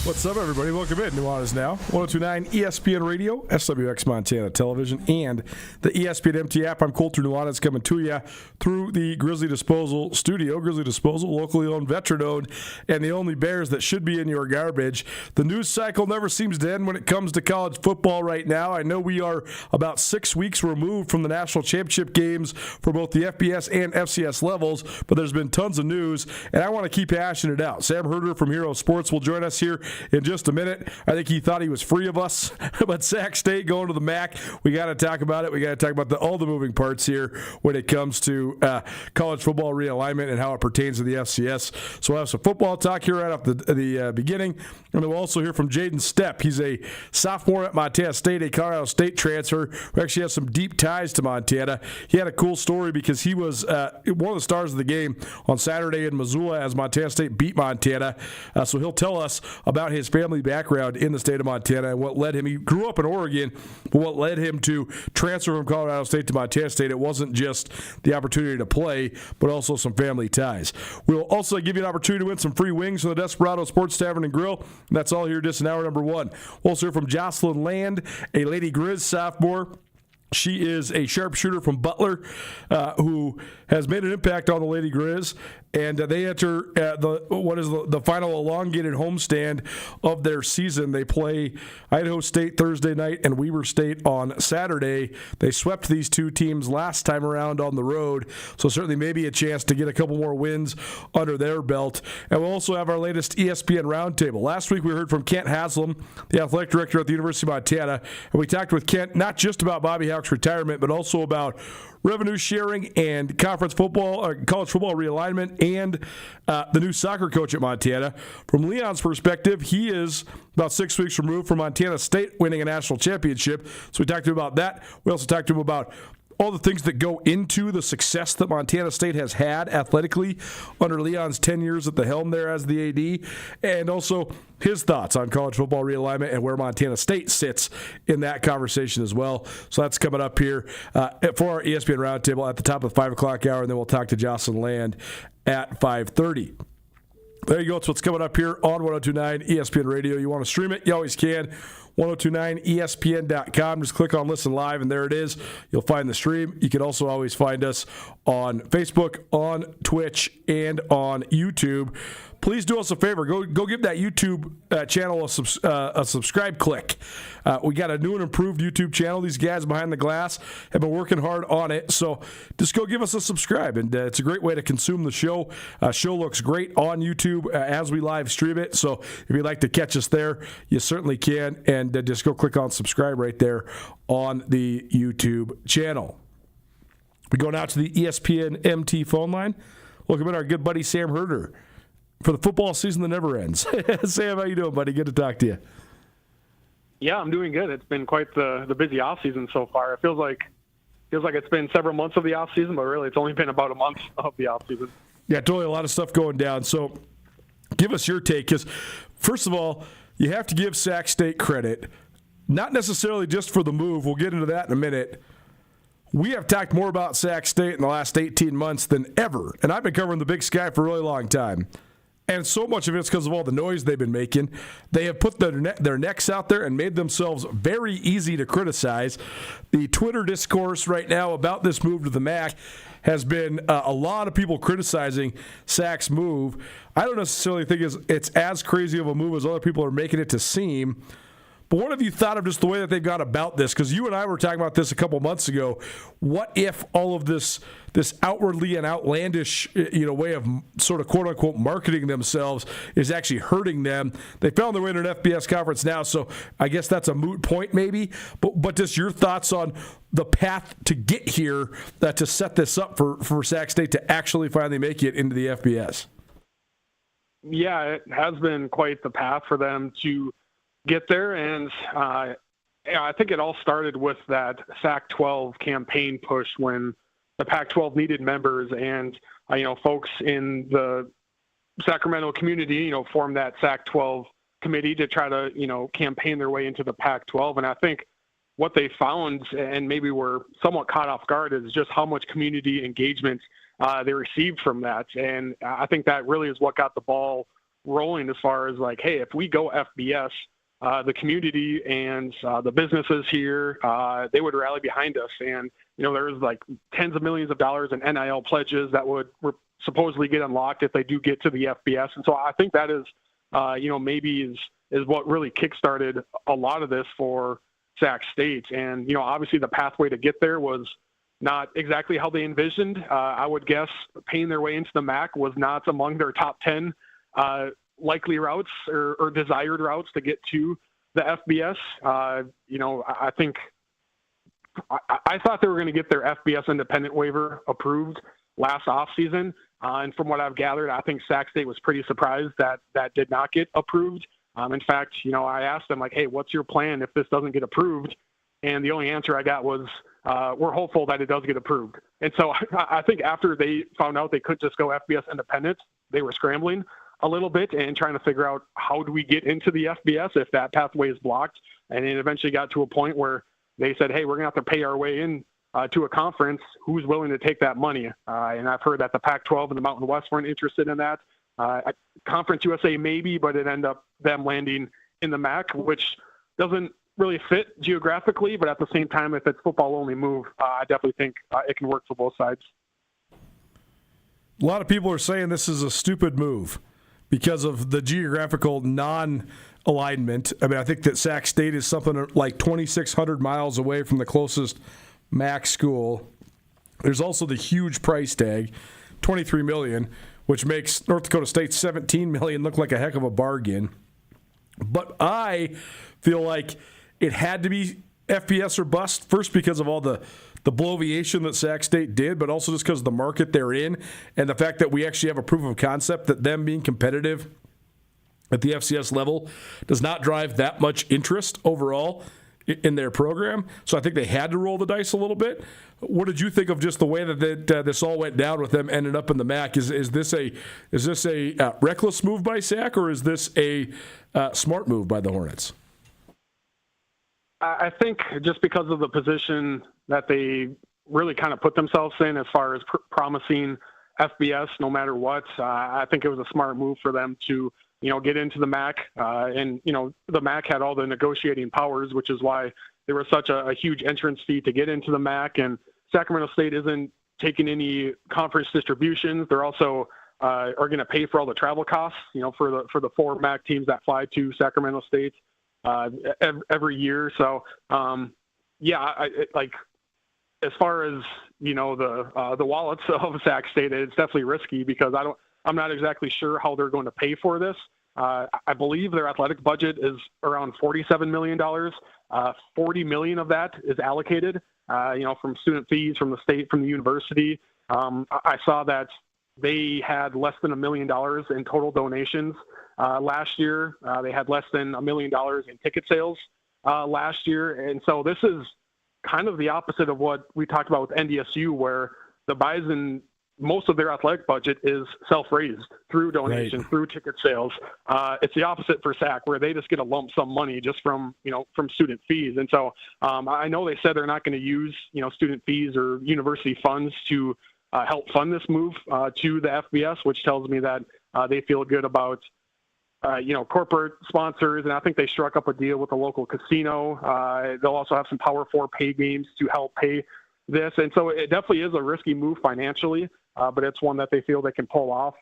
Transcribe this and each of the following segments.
What's up, everybody? Welcome in. Nuanez Now, 102.9 ESPN Radio, SWX Montana Television, and the ESPN MT app. I'm Colter Nuanez coming to you through the Grizzly Disposal Studio. Grizzly Disposal, locally owned, veteran-owned, and the only Bears that should be in your garbage. The news cycle never seems to end when it comes to college football right now. I know we are about 6 weeks removed from the national championship games for both the FBS and FCS levels, but there's been tons of news, and I want to keep hashing it out. Sam Herder from Hero Sports will join us here in just a minute. I think he thought he was free of us, but Sac State going to the MAC, we got to talk about it. We got to talk about all the moving parts here when it comes to college football realignment and how it pertains to the FCS. So we'll have some football talk here right off the beginning, and then we'll also hear from Jaden Stepp. He's a sophomore at Montana State, a Colorado State transfer who actually has some deep ties to Montana. He had a cool story because he was one of the stars of the game on Saturday in Missoula as Montana State beat Montana. So he'll tell us about his family background in the state of Montana and what led him. He grew up in Oregon, but what led him to transfer from Colorado State to Montana State, it wasn't just the opportunity to play, but also some family ties. We'll also give you an opportunity to win some free wings from the Desperado Sports Tavern and Grill, and that's all here just in hour number one. We'll also hear from Jocelyn Land, a Lady Griz sophomore. She is a sharpshooter from Butler who has made an impact on the Lady Griz, and they enter the final elongated homestand of their season. They play Idaho State Thursday night and Weber State on Saturday. They swept these two teams last time around on the road, so certainly maybe a chance to get a couple more wins under their belt. And we'll also have our latest ESPN Roundtable. Last week we heard from Kent Haslam, the athletic director at the University of Montana, and we talked with Kent not just about Bobby Hauck's retirement, but also about revenue sharing and conference football, or college football realignment, and the new soccer coach at Montana. From Leon's perspective, he is about 6 weeks removed from Montana State winning a national championship. So we talked to him about that. We also talked to him about all the things that go into the success that Montana State has had athletically under Leon's 10 years at the helm there as the AD, and also his thoughts on college football realignment and where Montana State sits in that conversation as well. So that's coming up here for our ESPN Roundtable at the top of the 5 o'clock hour, and then we'll talk to Jocelyn Land at 5:30. There you go. It's what's coming up here on 102.9 ESPN Radio. You want to stream it? You always can. 1029ESPN.com. Just click on Listen Live, and there it is. You'll find the stream. You can also always find us on Facebook, on Twitch, and on YouTube. Please do us a favor. Go give that YouTube channel a subscribe click. We got a new and improved YouTube channel. These guys behind the glass have been working hard on it. So just go give us a subscribe. And it's a great way to consume the show. Show looks great on YouTube as we live stream it. So if you'd like to catch us there, you certainly can. And just go click on subscribe right there on the YouTube channel. We go now to the ESPN MT phone line. Welcome in our good buddy Sam Herder for the football season that never ends. Sam, how you doing, buddy? Good to talk to you. Yeah, I'm doing good. It's been quite the busy off season so far. It feels like it's been several months of the off season, but really it's only been about a month of the off season. Yeah, totally. A lot of stuff going down. So give us your take, because first of all, you have to give Sac State credit, not necessarily just for the move. We'll get into that in a minute. We have talked more about Sac State in the last 18 months than ever, and I've been covering the Big Sky for a really long time. And so much of it's because of all the noise they've been making. They have put their necks out there and made themselves very easy to criticize. The Twitter discourse right now about this move to the MAC has been a lot of people criticizing Sac's move. I don't necessarily think it's as crazy of a move as other people are making it to seem. But what have you thought of just the way that they've gone about this? Because you and I were talking about this a couple months ago. What if all of this outwardly and outlandish way of sort of quote-unquote marketing themselves is actually hurting them? They found their way to an FBS conference now, so I guess that's a moot point maybe. But just your thoughts on the path to get here to set this up for Sac State to actually finally make it into the FBS. Yeah, it has been quite the path for them to get there, and I think it all started with that Sac-12 campaign push when the Pac-12 needed members, and folks in the Sacramento community formed that Sac-12 committee to try to campaign their way into the Pac-12. And I think what they found, and maybe were somewhat caught off guard, is just how much community engagement they received from that. And I think that really is what got the ball rolling as far as like, hey, if we go FBS, the community and the businesses here, they would rally behind us. And, there was like tens of millions of dollars in NIL pledges that would supposedly get unlocked if they do get to the FBS. And so I think that is, maybe is what really kickstarted a lot of this for Sac State. And, obviously the pathway to get there was not exactly how they envisioned. I would guess paying their way into the MAC was not among their top 10 likely routes or desired routes to get to the FBS. I think I thought they were going to get their FBS independent waiver approved last offseason. And from what I've gathered, I think Sac State was pretty surprised that that did not get approved. In fact, I asked them, like, hey, what's your plan if this doesn't get approved? And the only answer I got was, we're hopeful that it does get approved. And so I think after they found out they could just go FBS independent, they were scrambling a little bit and trying to figure out how do we get into the FBS if that pathway is blocked. And it eventually got to a point where they said, hey, we're going to have to pay our way in to a conference. Who's willing to take that money? And I've heard that the Pac-12 and the Mountain West weren't interested in that. Conference USA maybe, but it ended up them landing in the MAC, which doesn't really fit geographically, but at the same time, if it's football only move, I definitely think it can work for both sides. A lot of people are saying this is a stupid move because of the geographical non-alignment. I mean, I think that Sac State is something like 2,600 miles away from the closest MAC school. There's also the huge price tag, $23 million, which makes North Dakota State $17 million look like a heck of a bargain. But I feel like it had to be FBS or bust, first because of all the bloviation that Sac State did, but also just because of the market they're in and the fact that we actually have a proof of concept that them being competitive at the FCS level does not drive that much interest overall in their program. So I think they had to roll the dice a little bit. What did you think of just the way that this all went down with them ending up in the MAC? Is this a reckless move by Sac, or is this a smart move by the Hornets? I think just because of the position that they really kind of put themselves in as far as promising FBS no matter what, I think it was a smart move for them to, get into the MAC. And the MAC had all the negotiating powers, which is why there was such a huge entrance fee to get into the MAC. And Sacramento State isn't taking any conference distributions. They're also are going to pay for all the travel costs, for the 4 MAC teams that fly to Sacramento State every year. So, as far as, the wallets of Sac State, it's definitely risky because I'm not exactly sure how they're going to pay for this. I believe their athletic budget is around $47 million. $40 million of that is allocated, from student fees from the state, from the university. I saw that they had less than $1 million in total donations last year. They had less than $1 million in ticket sales last year. And so this is kind of the opposite of what we talked about with NDSU, where the Bison, most of their athletic budget is self-raised through donations, through ticket sales. It's the opposite for SAC, where they just get a lump sum money just from student fees. And so I know they said they're not going to use, student fees or university funds to help fund this move to the FBS, which tells me that they feel good about, corporate sponsors. And I think they struck up a deal with a local casino. They'll also have some Power 4 pay games to help pay this. And so it definitely is a risky move financially, but it's one that they feel they can pull off.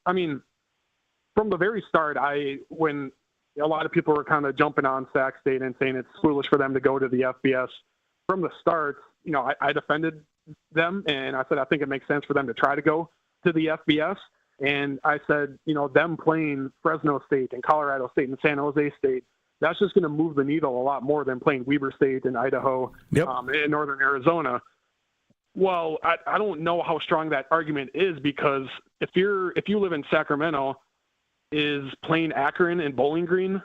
From the very start, when a lot of people were kind of jumping on Sac State and saying it's foolish for them to go to the FBS, from the start, I defended them, and I said I think it makes sense for them to try to go to the FBS. And I said, them playing Fresno State and Colorado State and San Jose State, that's just going to move the needle a lot more than playing Weber State and Idaho and Northern Arizona. Well, I don't know how strong that argument is, because if you live in Sacramento, is playing Akron and Bowling Green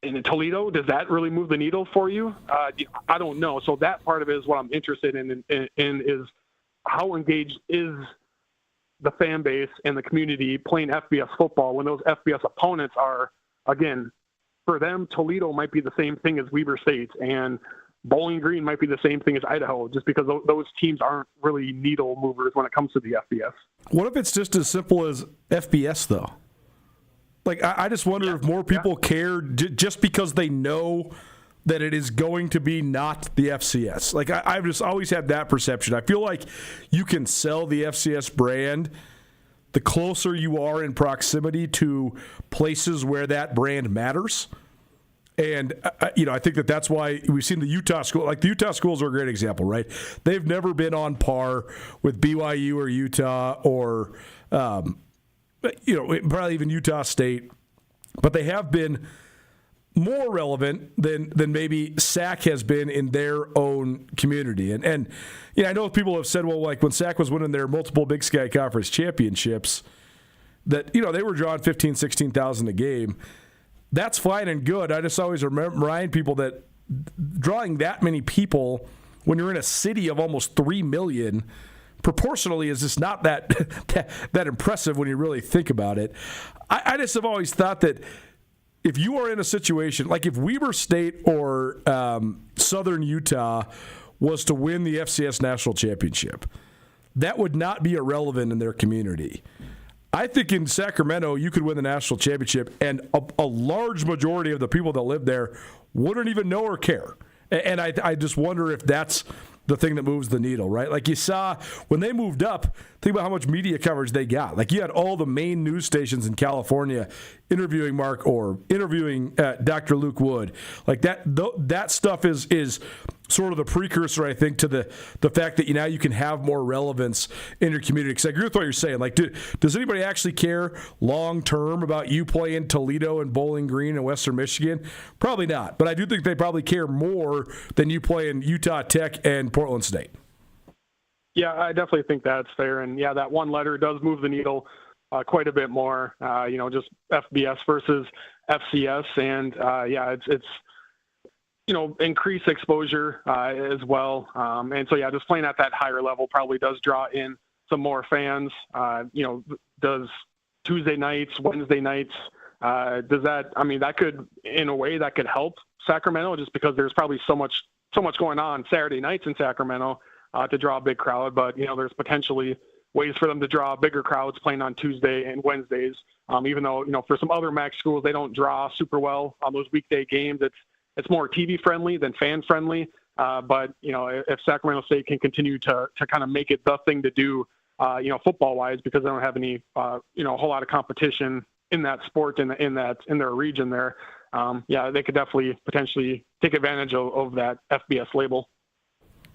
in Toledo, does that really move the needle for you? I don't know. So that part of it is what I'm interested in is how engaged is the fan base and the community playing FBS football when those FBS opponents are, again, for them, Toledo might be the same thing as Weber State, and Bowling Green might be the same thing as Idaho, just because those teams aren't really needle movers when it comes to the FBS. What if it's just as simple as FBS, though? Like, I just wonder if more people care just because they know that it is going to be not the FCS. Like, I've just always had that perception. I feel like you can sell the FCS brand the closer you are in proximity to places where that brand matters. And, I think that's why we've seen the Utah school. Like, the Utah schools are a great example, right? They've never been on par with BYU or Utah or, probably even Utah State. But they have been more relevant than maybe Sac has been in their own community. And I know people have said, well, like when Sac was winning their multiple Big Sky Conference championships, that, they were drawing 15,000, 16,000 a game. That's fine and good. I just always remind people that drawing that many people when you're in a city of almost 3 million proportionally is just not that impressive when you really think about it. I just have always thought that if you are in a situation, like if Weber State or Southern Utah was to win the FCS National Championship, that would not be irrelevant in their community. I think in Sacramento, you could win the national championship, and a large majority of the people that live there wouldn't even know or care. And I just wonder if that's the thing that moves the needle, right? Like you saw when they moved up, think about how much media coverage they got. Like you had all the main news stations in California interviewing Mark Orr, interviewing Dr. Luke Wood. Like that stuff is sort of the precursor, I think, to the fact that now you can have more relevance in your community. Because I agree with what you're saying. Like, does anybody actually care long term about you playing Toledo and Bowling Green and Western Michigan? Probably not. But I do think they probably care more than you playing Utah Tech and Portland State. Yeah, I definitely think that's fair. And yeah, that one letter does move the needle quite a bit more. Just FBS versus FCS, and it's increase exposure as well. And so, just playing at that higher level probably does draw in some more fans. Does Tuesday nights, Wednesday nights, that could, in a way, that could help Sacramento just because there's probably so much going on Saturday nights in Sacramento to draw a big crowd. But, there's potentially ways for them to draw bigger crowds playing on Tuesday and Wednesdays. Even though, for some other MAC schools, they don't draw super well on those weekday games. It's more TV friendly than fan friendly. But if Sacramento State can continue to kind of make it the thing to do, football wise, because they don't have any, a whole lot of competition in that sport in their region there. They could definitely potentially take advantage of that FBS label.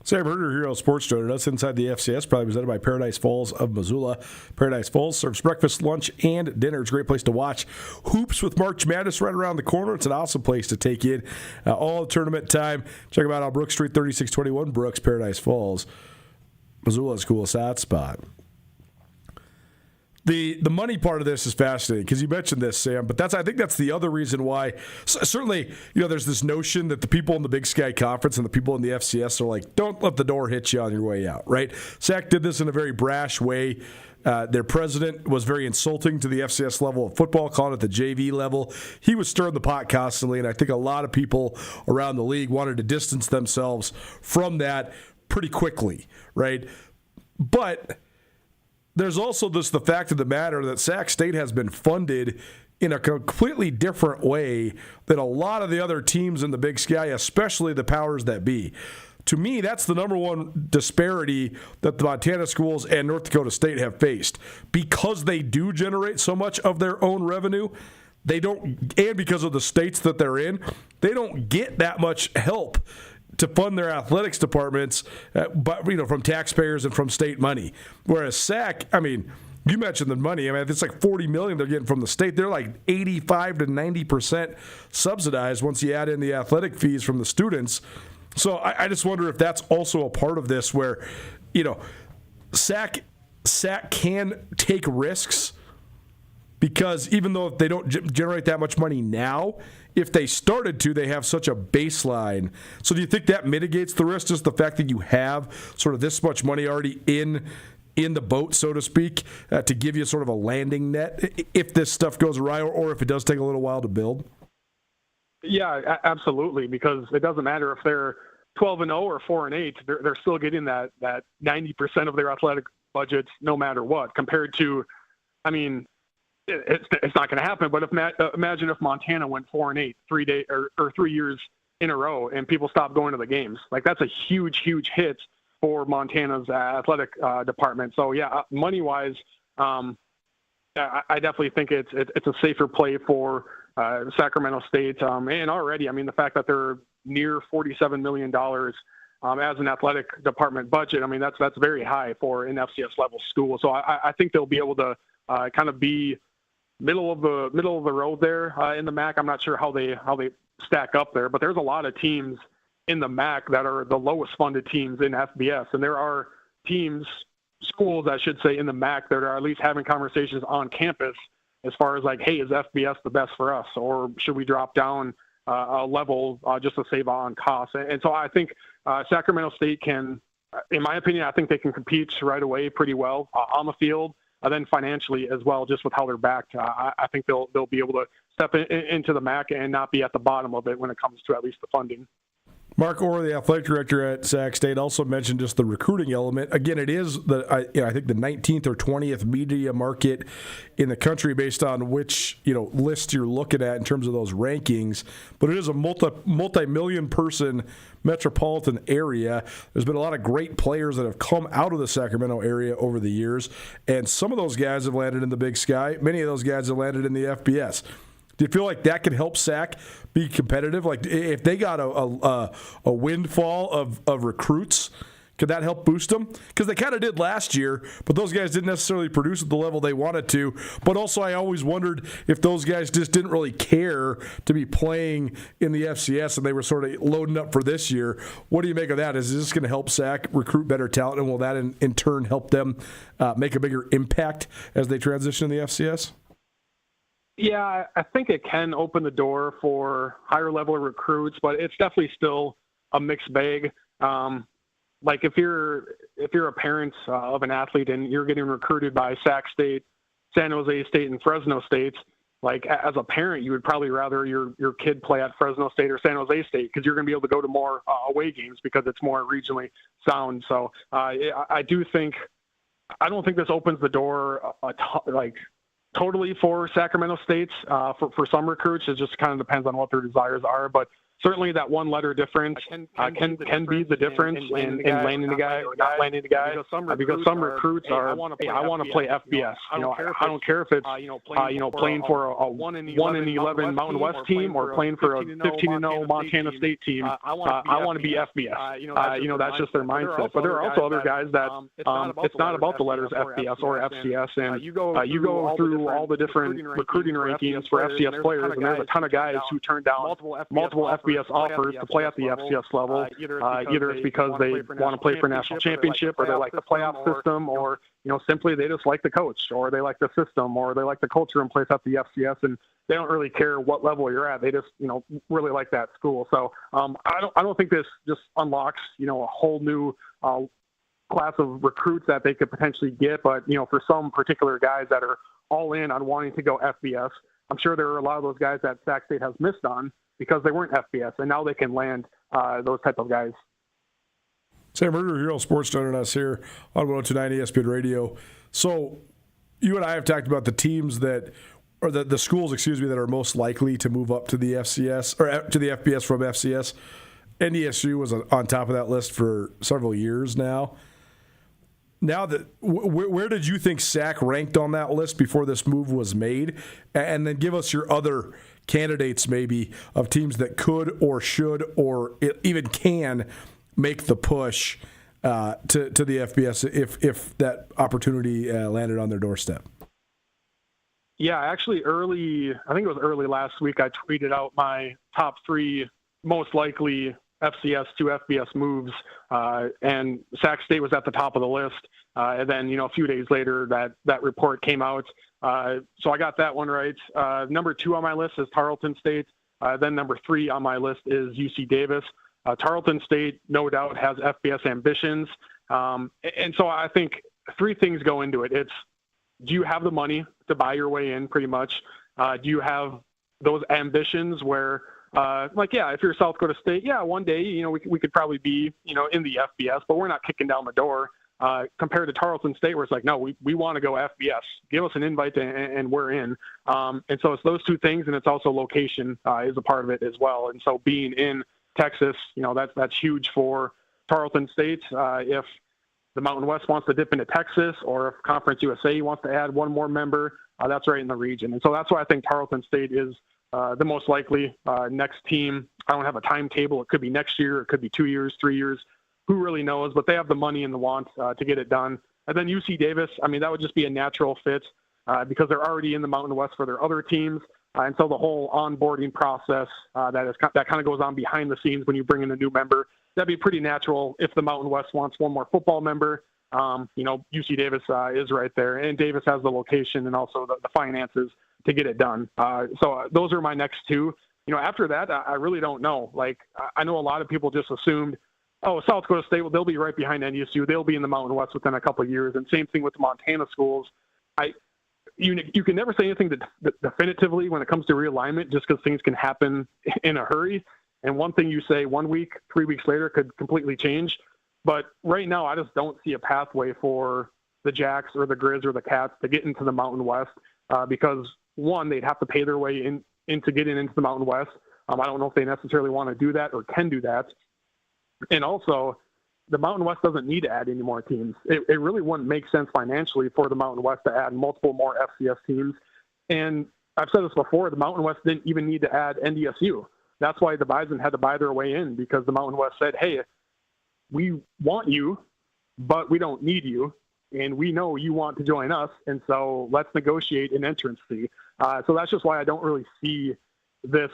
Sam Herder here on Sports Joined us inside the FCS, probably presented by Paradise Falls of Missoula. Paradise Falls serves breakfast, lunch, and dinner. It's a great place to watch hoops with March Madness right around the corner. It's an awesome place to take in all the tournament time. Check them out on Brook Street, 3621 Brooks, Paradise Falls. Missoula's coolest hot spot. The money part of this is fascinating because you mentioned this, Sam, but I think that's the other reason why. Certainly, there's this notion that the people in the Big Sky Conference and the people in the FCS are like, don't let the door hit you on your way out, right? Sac did this in a very brash way. Their president was very insulting to the FCS level of football, calling it the JV level. He was stirring the pot constantly, and I think a lot of people around the league wanted to distance themselves from that pretty quickly, right? But there's also the fact of the matter that Sac State has been funded in a completely different way than a lot of the other teams in the Big Sky, especially the powers that be. To me, that's the number one disparity that the Montana schools and North Dakota State have faced. Because they do generate so much of their own revenue, and because of the states that they're in, they don't get that much help to fund their athletics departments, but from taxpayers and from state money. Whereas Sac, you mentioned the money. It's like $40 million they're getting from the state. They're like 85 to 90% subsidized once you add in the athletic fees from the students. So I just wonder if that's also a part of this, where Sac can take risks because even though they don't generate that much money now, if they started to, they have such a baseline. So do you think that mitigates the risk, just the fact that you have sort of this much money already in the boat, so to speak, to give you sort of a landing net if this stuff goes awry or if it does take a little while to build? Yeah, absolutely, because it doesn't matter if they're 12-0 or 4-8, they're still getting that 90% of their athletic budgets no matter what, compared to, it's not going to happen. But imagine if Montana went 4-8 3 years in a row, and people stopped going to the games. Like, that's a huge hit for Montana's athletic department. So yeah, money wise, I definitely think it's a safer play for Sacramento State. And already, I mean, the fact that they're near $47 million as an athletic department budget, I mean, that's very high for an FCS level school. So I think they'll be able to kind of be middle of the road there in the MAC. I'm not sure how they stack up there, but there's a lot of teams in the MAC that are the lowest funded teams in FBS, and there are schools, I should say, in the MAC that are at least having conversations on campus as far as like, hey, is FBS the best for us, or should we drop down a level just to save on costs? And so I think Sacramento State can, in my opinion, I think they can compete right away pretty well on the field, and then financially as well, just with how they're backed. I think they'll be able to step into the MAC and not be at the bottom of it when it comes to at least the funding. Mark Orr, the athletic director at Sac State, also mentioned just the recruiting element. Again, it is I think the 19th or 20th media market in the country based on which list you're looking at in terms of those rankings. But it is a multi-million person metropolitan area. There's been a lot of great players that have come out of the Sacramento area over the years, and some of those guys have landed in the Big Sky. Many of those guys have landed in the FBS. Do you feel like that can help Sac be competitive? Like, if they got a windfall of recruits, could that help boost them? Because they kind of did last year, but those guys didn't necessarily produce at the level they wanted to. But also, I always wondered if those guys just didn't really care to be playing in the FCS and they were sort of loading up for this year. What do you make of that? Is this going to help Sac recruit better talent, and will that in turn help them make a bigger impact as they transition to the FCS? Yeah, I think it can open the door for higher level recruits, but it's definitely still a mixed bag. Like if you're a parent of an athlete and you're getting recruited by Sac State, San Jose State, and Fresno State, like as a parent, you would probably rather your kid play at Fresno State or San Jose State because you're going to be able to go to more away games because it's more regionally sound. So I don't think this opens the door totally for Sacramento State for some recruits. It just kind of depends on what their desires are, but certainly that one letter difference can be the difference in landing the guy or not landing the guy, because some recruits are, I want to play FBS. I don't care if it's playing for a 1-11 Mountain West team or playing for a 15-0 Montana State team. I want to be FBS. That's just their mindset. But there are also other guys that it's not about the letters FBS or FCS, and you go through all the different recruiting rankings for FCS players, and there's a ton of guys who turn down multiple FBS offers to play at the FCS level. Either it's because they want to play for a national championship, or they like the playoff system, or simply they just like the coach, or they like the system, or they like the culture in place at the FCS, and they don't really care what level you're at. They just really like that school. So I don't think this just unlocks a whole new class of recruits that they could potentially get, but for some particular guys that are all in on wanting to go FBS, I'm sure there are a lot of those guys that Sac State has missed on because they weren't FBS, and now they can land those type of guys. Sam Ruger, Hero Sports, joining us here on 102.9 ESPN Radio. So you and I have talked about the teams the schools, that are most likely to move up to the FCS or to the FBS from FCS. NDSU was on top of that list for several years now. Now where did you think Sac ranked on that list before this move was made? And then give us your other candidates maybe of teams that could or should or even can make the push to the FBS if that opportunity landed on their doorstep. Yeah, actually I think it was early last week, I tweeted out my top 3 most likely FCS to FBS moves, and Sac State was at the top of the list. And then, a few days later, that report came out. So I got that one right. Number 2 on my list is Tarleton State. Then number 3 on my list is UC Davis. Tarleton State, no doubt, has FBS ambitions. And so I think 3 things go into it. It's, do you have the money to buy your way in, pretty much? Do you have those ambitions where, if you're South Dakota State, one day, we could probably be, in the FBS, but we're not kicking down the door. compared to Tarleton State, where it's like, no, we want to go FBS. Give us an invite and we're in. And so it's those two things, and it's also location is a part of it as well. And so being in Texas, that's huge for Tarleton State. If the Mountain West wants to dip into Texas, or if Conference USA wants to add one more member, that's right in the region. And so that's why I think Tarleton State is the most likely next team. I don't have a timetable. It could be next year. It could be 2 years, 3 years. Who really knows? But they have the money and the want to get it done. And then UC Davis, that would just be a natural fit because they're already in the Mountain West for their other teams. And so the whole onboarding process that kind of goes on behind the scenes when you bring in a new member, that'd be pretty natural. If the Mountain West wants one more football member, UC Davis is right there. And Davis has the location and also the finances to get it done. So those are my next two. After that, I really don't know. Like, I know a lot of people just assumed, South Dakota State, they'll be right behind NDSU. They'll be in the Mountain West within a couple of years. And same thing with the Montana schools. You can never say anything definitively when it comes to realignment, just because things can happen in a hurry. And one thing you say 1 week, 3 weeks later could completely change. But right now, I just don't see a pathway for the Jacks or the Griz or the Cats to get into the Mountain West because, one, they'd have to pay their way into getting into the Mountain West. I don't know if they necessarily want to do that or can do that. And also, the Mountain West doesn't need to add any more teams. It really wouldn't make sense financially for the Mountain West to add multiple more FCS teams. And I've said this before, the Mountain West didn't even need to add NDSU. That's why the Bison had to buy their way in, because the Mountain West said, hey, we want you, but we don't need you. And we know you want to join us. And so let's negotiate an entrance fee. So that's just why I don't really see this.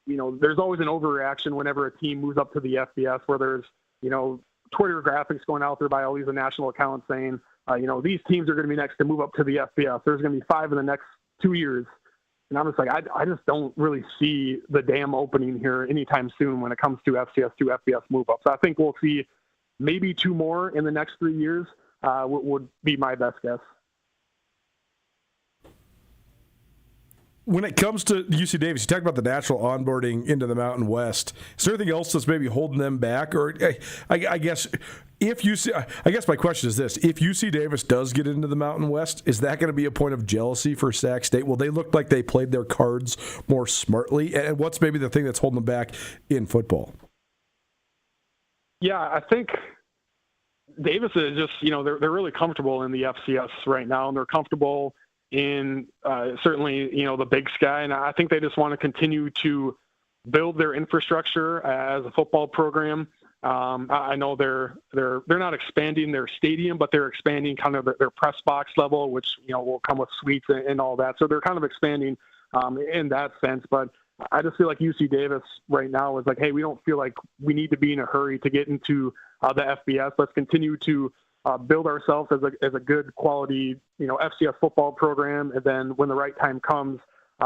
There's always an overreaction whenever a team moves up to the FBS, where there's, Twitter graphics going out there by all these national accounts saying, these teams are going to be next to move up to the FBS. There's going to be 5 in the next 2 years. And I'm just like, I just don't really see the dam opening here anytime soon when it comes to FCS to FBS move ups. I think we'll see maybe 2 more in the next 3 years would be my best guess. When it comes to UC Davis, you talked about the natural onboarding into the Mountain West. Is there anything else that's maybe holding them back? Or I guess my question is this: if UC Davis does get into the Mountain West, is that going to be a point of jealousy for Sac State? Will they look like they played their cards more smartly? And what's maybe the thing that's holding them back in football? Yeah, I think Davis is just, they're really comfortable in the FCS right now, and they're comfortable in certainly, the Big Sky. And I think they just want to continue to build their infrastructure as a football program. I know they're not expanding their stadium, but they're expanding kind of their press box level, which, will come with suites and all that. So they're kind of expanding in that sense. But I just feel like UC Davis right now is like, hey, we don't feel like we need to be in a hurry to get into the FBS. Let's continue to build ourselves as a good quality, FCS football program. And then when the right time comes,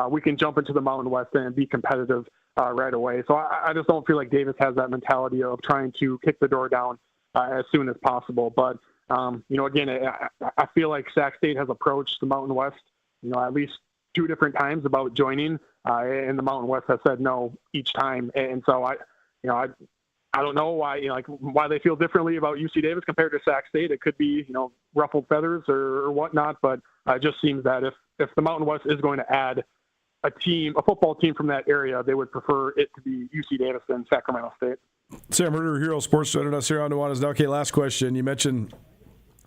we can jump into the Mountain West and be competitive right away. So I just don't feel like Davis has that mentality of trying to kick the door down as soon as possible. But, again, I feel like Sac State has approached the Mountain West, at least 2 different times about joining, and the Mountain West has said no each time. And so I don't know why they feel differently about UC Davis compared to Sac State. It could be, ruffled feathers or whatnot, but it just seems that if the Mountain West is going to add a football team from that area, they would prefer it to be UC Davis than Sacramento State. Sam Herder, Hero Sports, joining us here on Nuanez Now. Okay, last question. You mentioned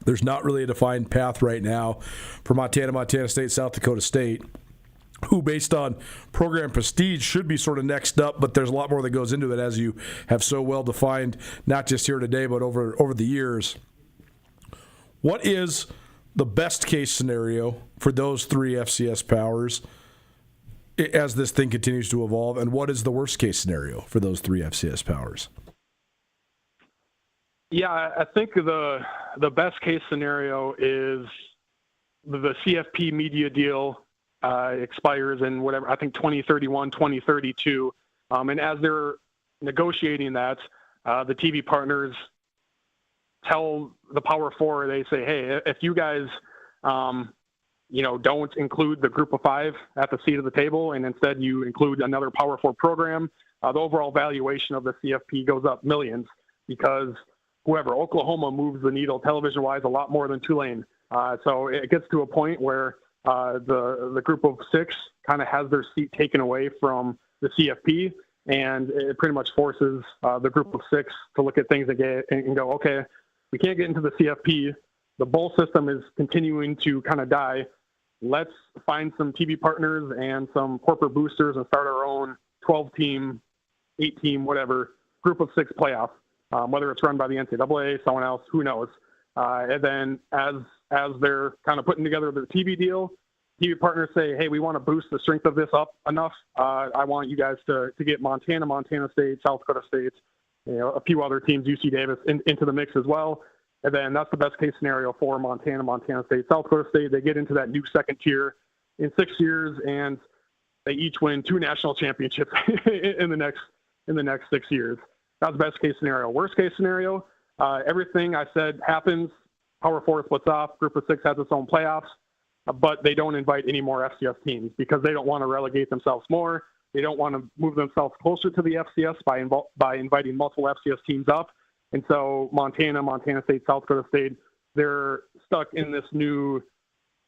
there's not really a defined path right now for Montana State, South Dakota State, who, based on program prestige, should be sort of next up, but there's a lot more that goes into it, as you have so well defined, not just here today, but over the years. What is the best case scenario for those 3 FCS powers as this thing continues to evolve, and what is the worst case scenario for those 3 FCS powers? Yeah, I think the best case scenario is the CFP media deal expires in whatever, I think 2031, 2032. And as they're negotiating that, the TV partners tell the Power 4, they say, hey, if you guys, don't include the group of 5 at the seat of the table, and instead you include another Power 4 program, the overall valuation of the CFP goes up millions, because whoever. Oklahoma moves the needle television-wise a lot more than Tulane. So it gets to a point where the group of 6 kind of has their seat taken away from the CFP, and it pretty much forces the group of 6 to look at things and go, okay, we can't get into the CFP. The bowl system is continuing to kind of die. Let's find some TV partners and some corporate boosters and start our own 12-team, 8-team, whatever, group of 6 playoff, whether it's run by the NCAA, someone else, who knows. And then as they're kind of putting together their TV deal, TV partners say, hey, we want to boost the strength of this up enough. I want you guys to get Montana, Montana State, South Dakota State, a few other teams, UC Davis, into the mix as well. And then that's the best case scenario for Montana, Montana State, South Dakota State. They get into that new second tier in 6 years, and they each win 2 national championships in the next 6 years. That's the best case scenario. Worst case scenario, everything I said happens. Power 4 splits off. Group of 6 has its own playoffs, but they don't invite any more FCS teams because they don't want to relegate themselves more. They don't want to move themselves closer to the FCS by inviting multiple FCS teams up. And so Montana, Montana State, South Dakota State, they're stuck in this new,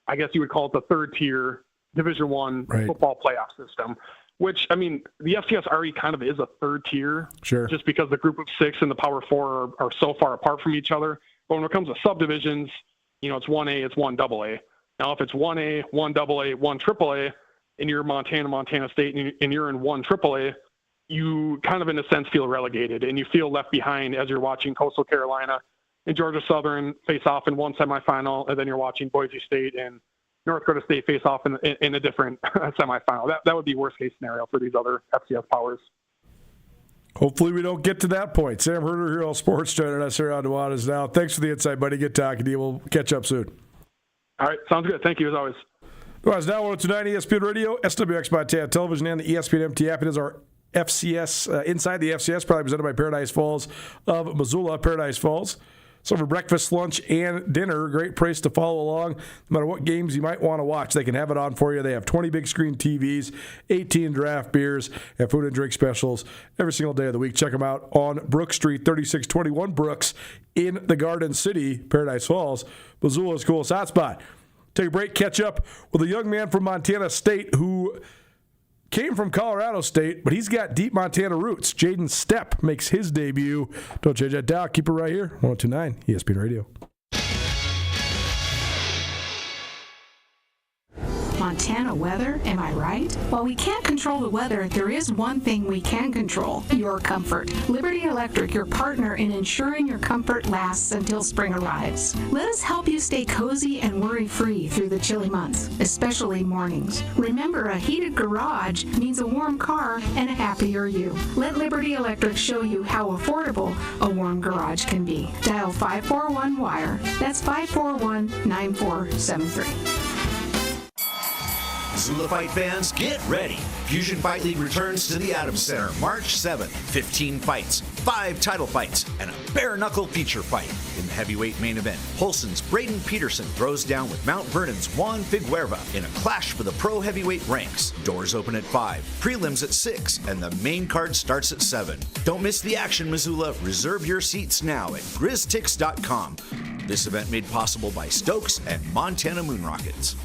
I guess you would call it the third tier Division I football playoff system, which, I mean, the FCS already kind of is a third tier, sure, just because the group of 6 and the Power 4 are so far apart from each other. But when it comes to subdivisions, it's 1A, it's 1AA. Now, if it's 1A, 1AA, 1AAA, and you're Montana, Montana State, and you're in 1AAA, you kind of, in a sense, feel relegated, and you feel left behind as you're watching Coastal Carolina and Georgia Southern face off in one semifinal, and then you're watching Boise State and North Dakota State face off in a different semifinal. That would be worst case scenario for these other FCS powers. Hopefully we don't get to that point. Sam Herder here on Sports, joining us here on Nuanez Now. Thanks for the insight, buddy. Good talking to you. We'll catch up soon. All right, sounds good. Thank you, as always. Nuanez Now, 102.9 ESPN Radio, SWX Montana Television, and the ESPN MT app. It is our FCS, Inside the FCS, probably presented by Paradise Falls of Missoula. Paradise Falls. So for breakfast, lunch, and dinner, great place to follow along. No matter what games you might want to watch, they can have it on for you. They have 20 big screen TVs, 18 draft beers, and food and drink specials every single day of the week. Check them out on Brook Street, 3621 Brooks in the Garden City, Paradise Falls, Missoula's coolest hotspot. Take a break, catch up with a young man from Montana State who came from Colorado State, but he's got deep Montana roots. Jaden Stepp makes his debut. Don't change that dial. Keep it right here. 102.9 ESPN Radio. Montana weather, am I right? While we can't control the weather, there is one thing we can control: your comfort. Liberty Electric, your partner in ensuring your comfort lasts until spring arrives. Let us help you stay cozy and worry-free through the chilly months, especially mornings. Remember, a heated garage means a warm car and a happier you. Let Liberty Electric show you how affordable a warm garage can be. Dial 541-WIRE. That's 541-9473. Missoula Fight fans, get ready. Fusion Fight League returns to the Adams Center March 7th. 15 fights, 5 title fights, and a bare-knuckle feature fight. In the heavyweight main event, Holston's Braden Peterson throws down with Mount Vernon's Juan Figueroa in a clash for the pro heavyweight ranks. Doors open at 5, prelims at 6, and the main card starts at 7. Don't miss the action, Missoula. Reserve your seats now at GrizTix.com. This event made possible by Stokes and Montana Moon Rockets.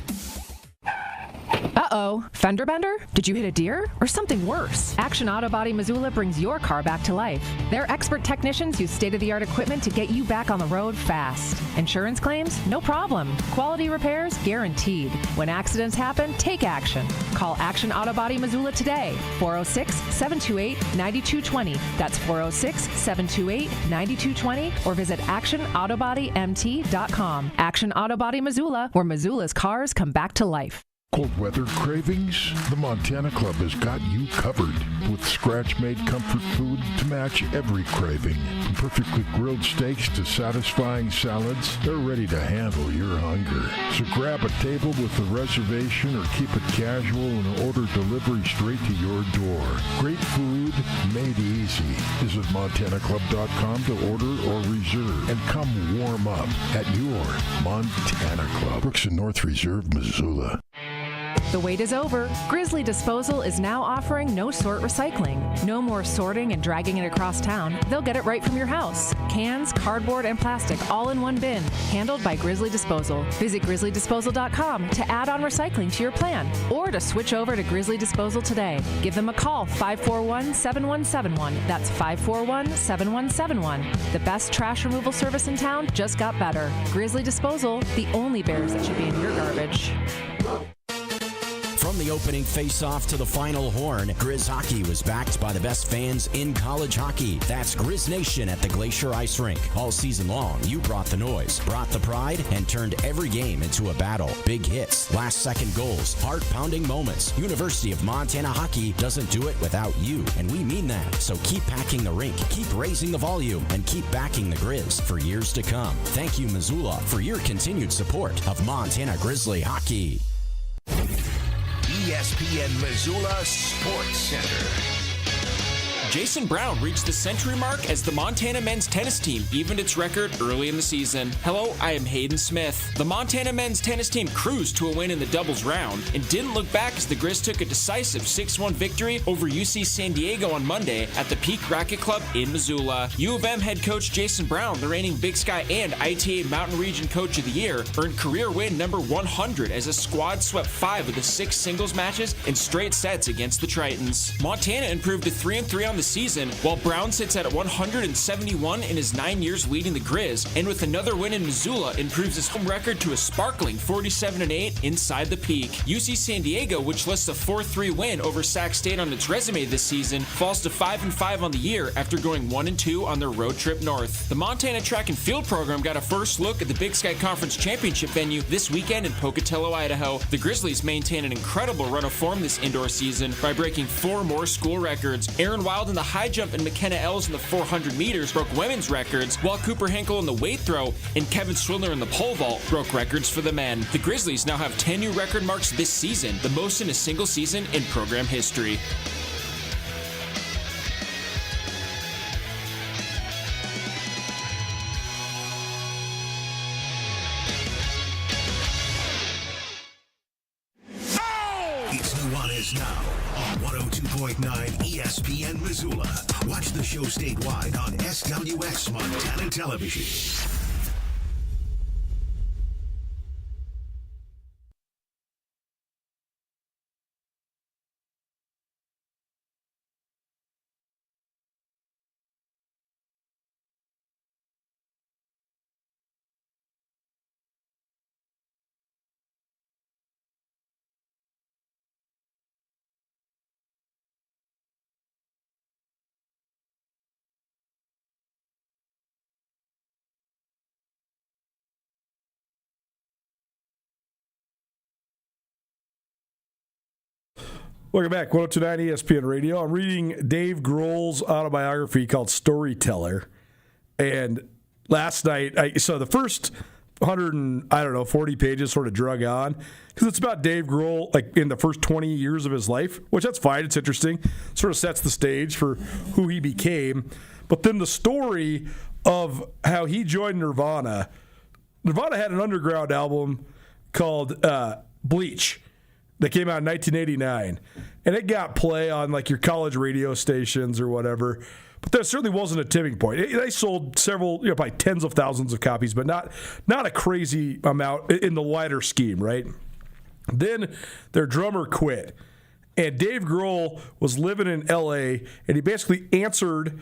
Uh-oh. Fender bender? Did you hit a deer? Or something worse? Action Auto Body Missoula brings your car back to life. Their expert technicians use state-of-the-art equipment to get you back on the road fast. Insurance claims? No problem. Quality repairs? Guaranteed. When accidents happen, take action. Call Action Auto Body Missoula today. 406-728-9220. That's 406-728-9220. Or visit actionautobodymt.com. Action Auto Body Missoula, where Missoula's cars come back to life. Cold weather cravings? The Montana Club has got you covered with scratch-made comfort food to match every craving. From perfectly grilled steaks to satisfying salads, they're ready to handle your hunger. So grab a table with a reservation or keep it casual and order delivery straight to your door. Great food made easy. Visit MontanaClub.com to order or reserve and come warm up at your Montana Club. Brooks and North Reserve, Missoula. The wait is over. Grizzly Disposal is now offering no-sort recycling. No more sorting and dragging it across town. They'll get it right from your house. cans, cardboard, and plastic all in one bin, handled by Grizzly Disposal. Visit grizzlydisposal.com to add on recycling to your plan or to switch over to Grizzly Disposal today. Give them a call, 541-7171. That's 541-7171. The best trash removal service in town just got better. Grizzly Disposal, the only bears that should be in your garbage. From the opening face-off to the final horn, Griz Hockey was backed by the best fans in college hockey. That's Griz Nation at the Glacier Ice Rink. All season long, you brought the noise, brought the pride, and turned every game into a battle. Big hits, last-second goals, heart-pounding moments. University of Montana Hockey doesn't do it without you, and we mean that. So keep packing the rink, keep raising the volume, and keep backing the Griz for years to come. Thank you, Missoula, for your continued support of Montana Grizzly Hockey. ESPN Missoula Sports Center. Jason Brown reached the century mark as the Montana men's tennis team evened its record early in the season. Hello, I am Hayden Smith. The Montana men's tennis team cruised to a win in the doubles round and didn't look back as the Griz took a decisive 6-1 victory over UC San Diego on Monday at the Peak Racket Club in Missoula. U of M head coach Jason Brown, the reigning Big Sky and ITA Mountain Region Coach of the Year, earned career win number 100 as a squad swept 5 of the 6 singles matches in straight sets against the Tritons. Montana improved to 3-3 on the season, while Brown sits at 171 in his 9 years leading the Griz, and with another win in Missoula, improves his home record to a sparkling 47-8 inside the Peak. UC San Diego, which lists a 4-3 win over Sac State on its resume this season, falls to 5-5 on the year after going 1-2 on their road trip north. The Montana track and field program got a first look at the Big Sky Conference Championship venue this weekend in Pocatello, Idaho. The Grizzlies maintain an incredible run of form this indoor season by breaking 4 more school records. Aaron Wild in the high jump and McKenna Ells in the 400 meters broke women's records, while Cooper Henkel in the weight throw and Kevin Swindler in the pole vault broke records for the men. The Grizzlies now have 10 new record marks this season, the most in a single season in program history. It's Nuanez Now on 102.9 ESPN Missoula. Watch the show statewide on SWX Montana Television. Welcome back, 102.9 ESPN Radio. I'm reading Dave Grohl's autobiography called Storyteller. And last night, so the first 40 pages sort of drug on because it's about Dave Grohl like in the first 20 years of his life, which that's fine. It's interesting. Sort of sets the stage for who he became. But then the story of how he joined Nirvana. Nirvana had an underground album called Bleach that came out in 1989, and it got play on like your college radio stations or whatever. But that certainly wasn't a tipping point. They sold several, probably tens of thousands of copies, but not a crazy amount in the wider scheme, right? Then their drummer quit, and Dave Grohl was living in L.A., and he basically answered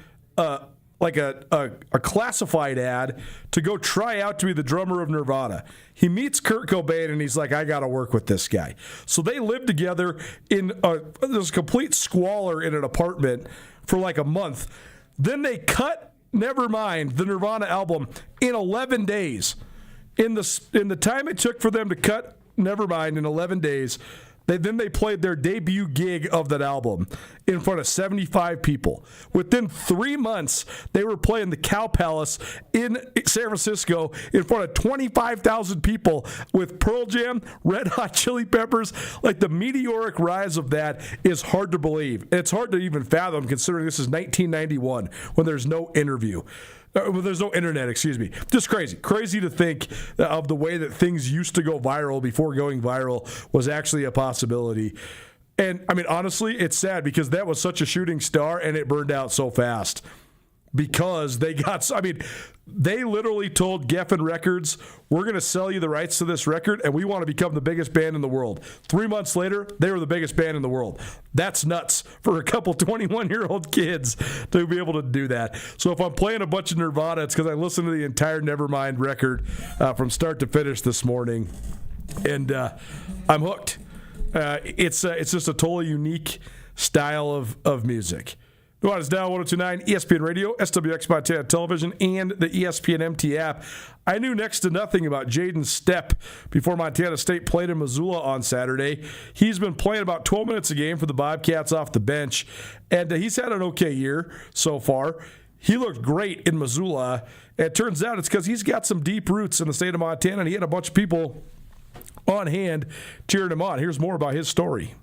like a classified ad to go try out to be the drummer of Nirvana. He meets Kurt Cobain, and he's like, I got to work with this guy. So they lived together in this complete squalor in an apartment for like a month. Then they cut Nevermind, the Nirvana album, in 11 days. In the time it took for them to cut Nevermind in 11 days, they played their debut gig of that album in front of 75 people. Within 3 months, they were playing the Cow Palace in San Francisco in front of 25,000 people with Pearl Jam, Red Hot Chili Peppers. Like, the meteoric rise of that is hard to believe. And it's hard to even fathom considering this is 1991 when there's no interview. There's no internet, excuse me. Just crazy. Crazy to think of the way that things used to go viral before going viral was actually a possibility. And, I mean, honestly, it's sad because that was such a shooting star and it burned out so fast. because they got, I mean, they literally told Geffen Records, we're going to sell you the rights to this record, and we want to become the biggest band in the world. 3 months later, they were the biggest band in the world. That's nuts for a couple 21-year-old kids to be able to do that. So if I'm playing a bunch of Nirvana, it's because I listened to the entire Nevermind record from start to finish this morning, and I'm hooked. It's just a totally unique style of music. Nuanez Now, 102.9 ESPN Radio, SWX Montana Television, and the ESPN MT app. I knew next to nothing about Jaden Stepp before Montana State played in Missoula on Saturday. He's been playing about 12 minutes a game for the Bobcats off the bench, and he's had an okay year so far. He looked great in Missoula, and it turns out it's because he's got some deep roots in the state of Montana, and he had a bunch of people on hand cheering him on. Here's more about his story.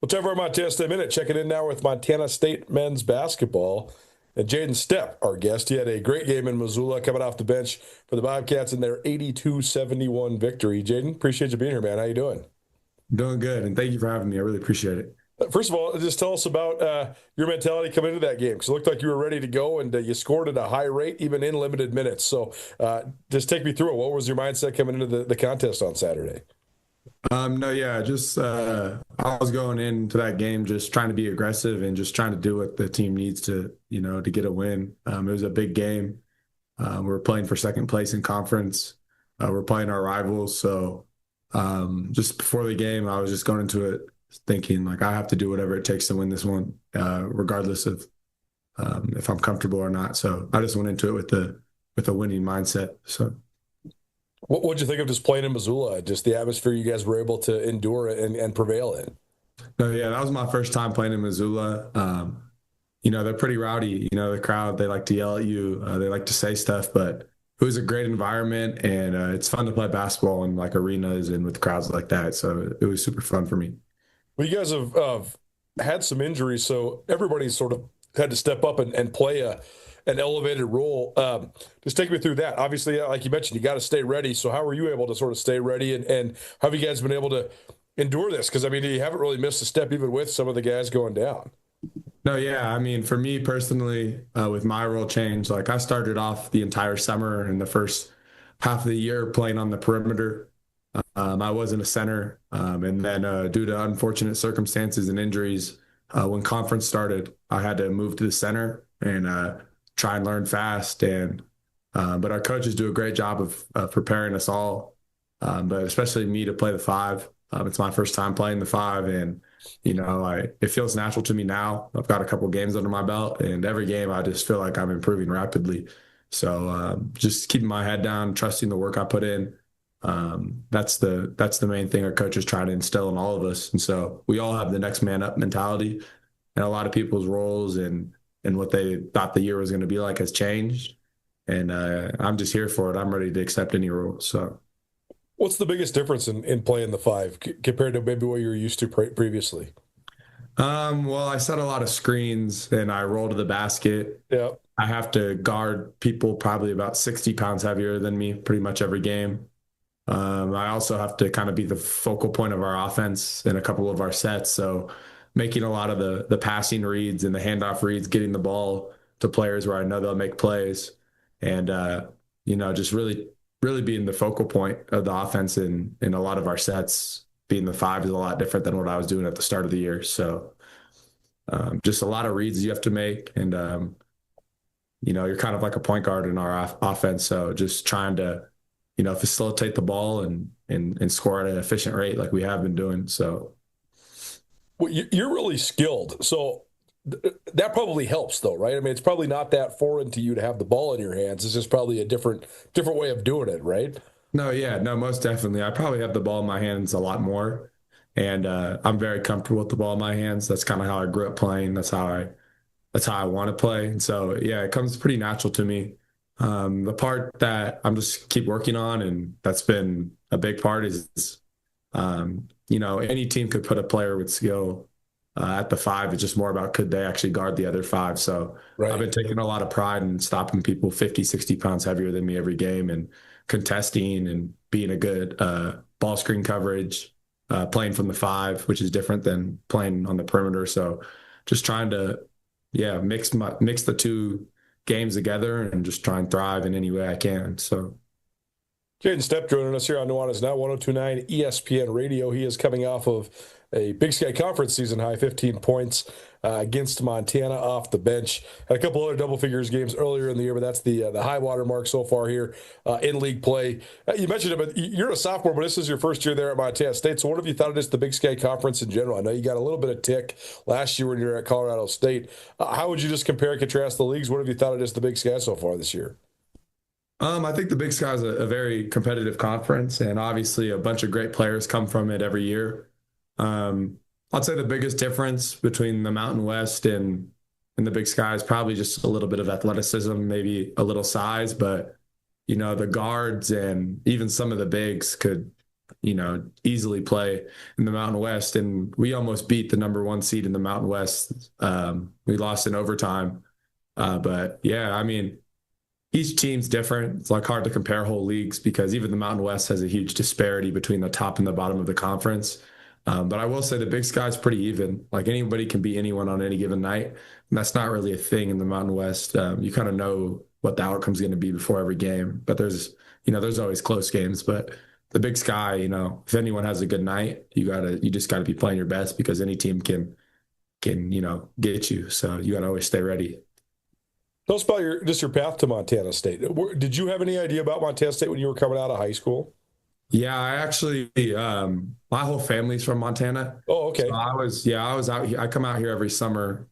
Well, time for our Montana State Minute. Checking in now with Montana State men's basketball. And Jaden Stepp, our guest, he had a great game in Missoula coming off the bench for the Bobcats in their 82-71 victory. Jaden, appreciate you being here, man. How you doing? Doing good, and thank you for having me. I really appreciate it. First of all, just tell us about your mentality coming into that game, because it looked like you were ready to go, and you scored at a high rate, even in limited minutes. So just take me through it. What was your mindset coming into the contest on Saturday? I was going into that game just trying to be aggressive and just trying to do what the team needs to get a win. It was a big game. We're playing for second place in conference. We're playing our rivals. So just before the game, I was just going into it thinking, like, I have to do whatever it takes to win this one, regardless of if I'm comfortable or not. So I just went into it with a winning mindset. So. What would you think of just playing in Missoula, just the atmosphere you guys were able to endure and prevail in? No, yeah, that was my first time playing in Missoula. They're pretty rowdy. The crowd, they like to yell at you. They like to say stuff, but it was a great environment, and it's fun to play basketball in like arenas and with crowds like that. So it was super fun for me. Well, you guys have had some injuries, so everybody's sort of had to step up and play an elevated role. Just take me through that. Obviously, like you mentioned, you got to stay ready. So how were you able to sort of stay ready, and how have you guys been able to endure this? Because, I mean, you haven't really missed a step even with some of the guys going down. No, yeah. I mean, for me personally, with my role change, like I started off the entire summer and the first half of the year playing on the perimeter. I wasn't a center. And then due to unfortunate circumstances and injuries, when conference started, I had to move to the center and try and learn fast. But our coaches do a great job of preparing us all, but especially me to play the 5. It's my first time playing the 5, and it feels natural to me now. I've got a couple games under my belt, and every game I just feel like I'm improving rapidly. So just keeping my head down, trusting the work I put in. That's the main thing our coaches try to instill in all of us. And so we all have the next man up mentality, and a lot of people's roles and what they thought the year was going to be like has changed. And I'm just here for it. I'm ready to accept any role. So what's the biggest difference in playing the 5 compared to maybe what you were used to previously? Well, I set a lot of screens and I roll to the basket. Yeah. I have to guard people probably about 60 pounds heavier than me pretty much every game. I also have to kind of be the focal point of our offense in a couple of our sets. So making a lot of the passing reads and the handoff reads, getting the ball to players where I know they'll make plays, and just really being the focal point of the offense in a lot of our sets. Being the 5 is a lot different than what I was doing at the start of the year. So just a lot of reads you have to make, and you're kind of like a point guard in our offense. So just trying to facilitate the ball and score at an efficient rate like we have been doing. So. Well, you're really skilled, so that probably helps, though, right? I mean, it's probably not that foreign to you to have the ball in your hands. It's just probably a different way of doing it, right? No, yeah, no, most definitely. I probably have the ball in my hands a lot more, and I'm very comfortable with the ball in my hands. That's kind of how I grew up playing. That's how I want to play. And so, yeah, it comes pretty natural to me. The part that I'm just keep working on, and that's been a big part, is any team could put a player with skill at the 5. It's just more about could they actually guard the other 5. So right. I've been taking a lot of pride in stopping people 50, 60 pounds heavier than me every game, and contesting and being a good ball screen coverage, playing from the 5, which is different than playing on the perimeter. So just trying to mix the two games together and just try and thrive in any way I can. So. Jaden Stepp joining us here on Nuanez Now, 102.9 ESPN Radio. He is coming off of a Big Sky Conference season high, 15 points against Montana off the bench. Had a couple other double figures games earlier in the year, but that's the high water mark so far here in league play. You mentioned it, but you're a sophomore, but this is your first year there at Montana State. So what have you thought of just the Big Sky Conference in general? I know you got a little bit of tick last year when you were at Colorado State. How would you just compare and contrast the leagues? What have you thought of just the Big Sky so far this year? I think the Big Sky is a very competitive conference, and obviously a bunch of great players come from it every year. I'd say the biggest difference between the Mountain West and the Big Sky is probably just a little bit of athleticism, maybe a little size, but, the guards and even some of the bigs could, easily play in the Mountain West, and we almost beat the number 1 seed in the Mountain West. We lost in overtime. But, yeah, I mean, each team's different. It's hard to compare whole leagues because even the Mountain West has a huge disparity between the top and the bottom of the conference. But I will say the Big Sky is pretty even. Anybody can beat anyone on any given night. And that's not really a thing in the Mountain West. You kind of know what the outcome's going to be before every game. But there's always close games. But the Big Sky, if anyone has a good night, you just gotta be playing your best because any team can get you. So you gotta always stay ready. Tell us about your path to Montana State. Did you have any idea about Montana State when you were coming out of high school? Yeah, I actually, my whole family's from Montana. Oh, okay. So I was out here. I come out here every summer,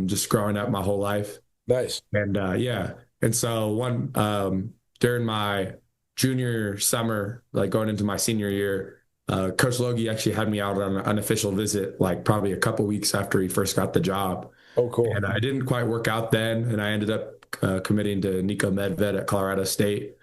just growing up my whole life. Nice. And and so during my junior summer, going into my senior year, Coach Logie actually had me out on an unofficial visit, probably a couple weeks after he first got the job. Oh, cool. And I didn't quite work out then, and I ended up committing to Nico Medved at Colorado State.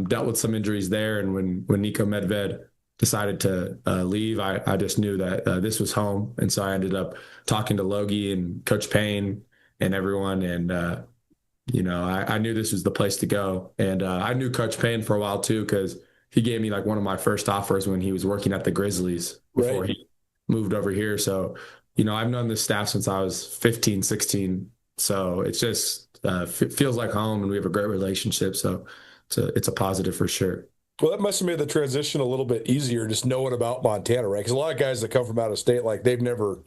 Dealt with some injuries there, and when Nico Medved decided to leave, I just knew that this was home, and so I ended up talking to Logie and Coach Payne and everyone, and I knew this was the place to go. And I knew Coach Payne for a while too because he gave me one of my first offers when he was working at the Grizzlies before he moved over here. So I've known this staff since I was 15, 16. So it's just feels like home, and we have a great relationship. So it's a positive for sure. Well, that must have made the transition a little bit easier, just knowing about Montana, right? Because a lot of guys that come from out of state, they've never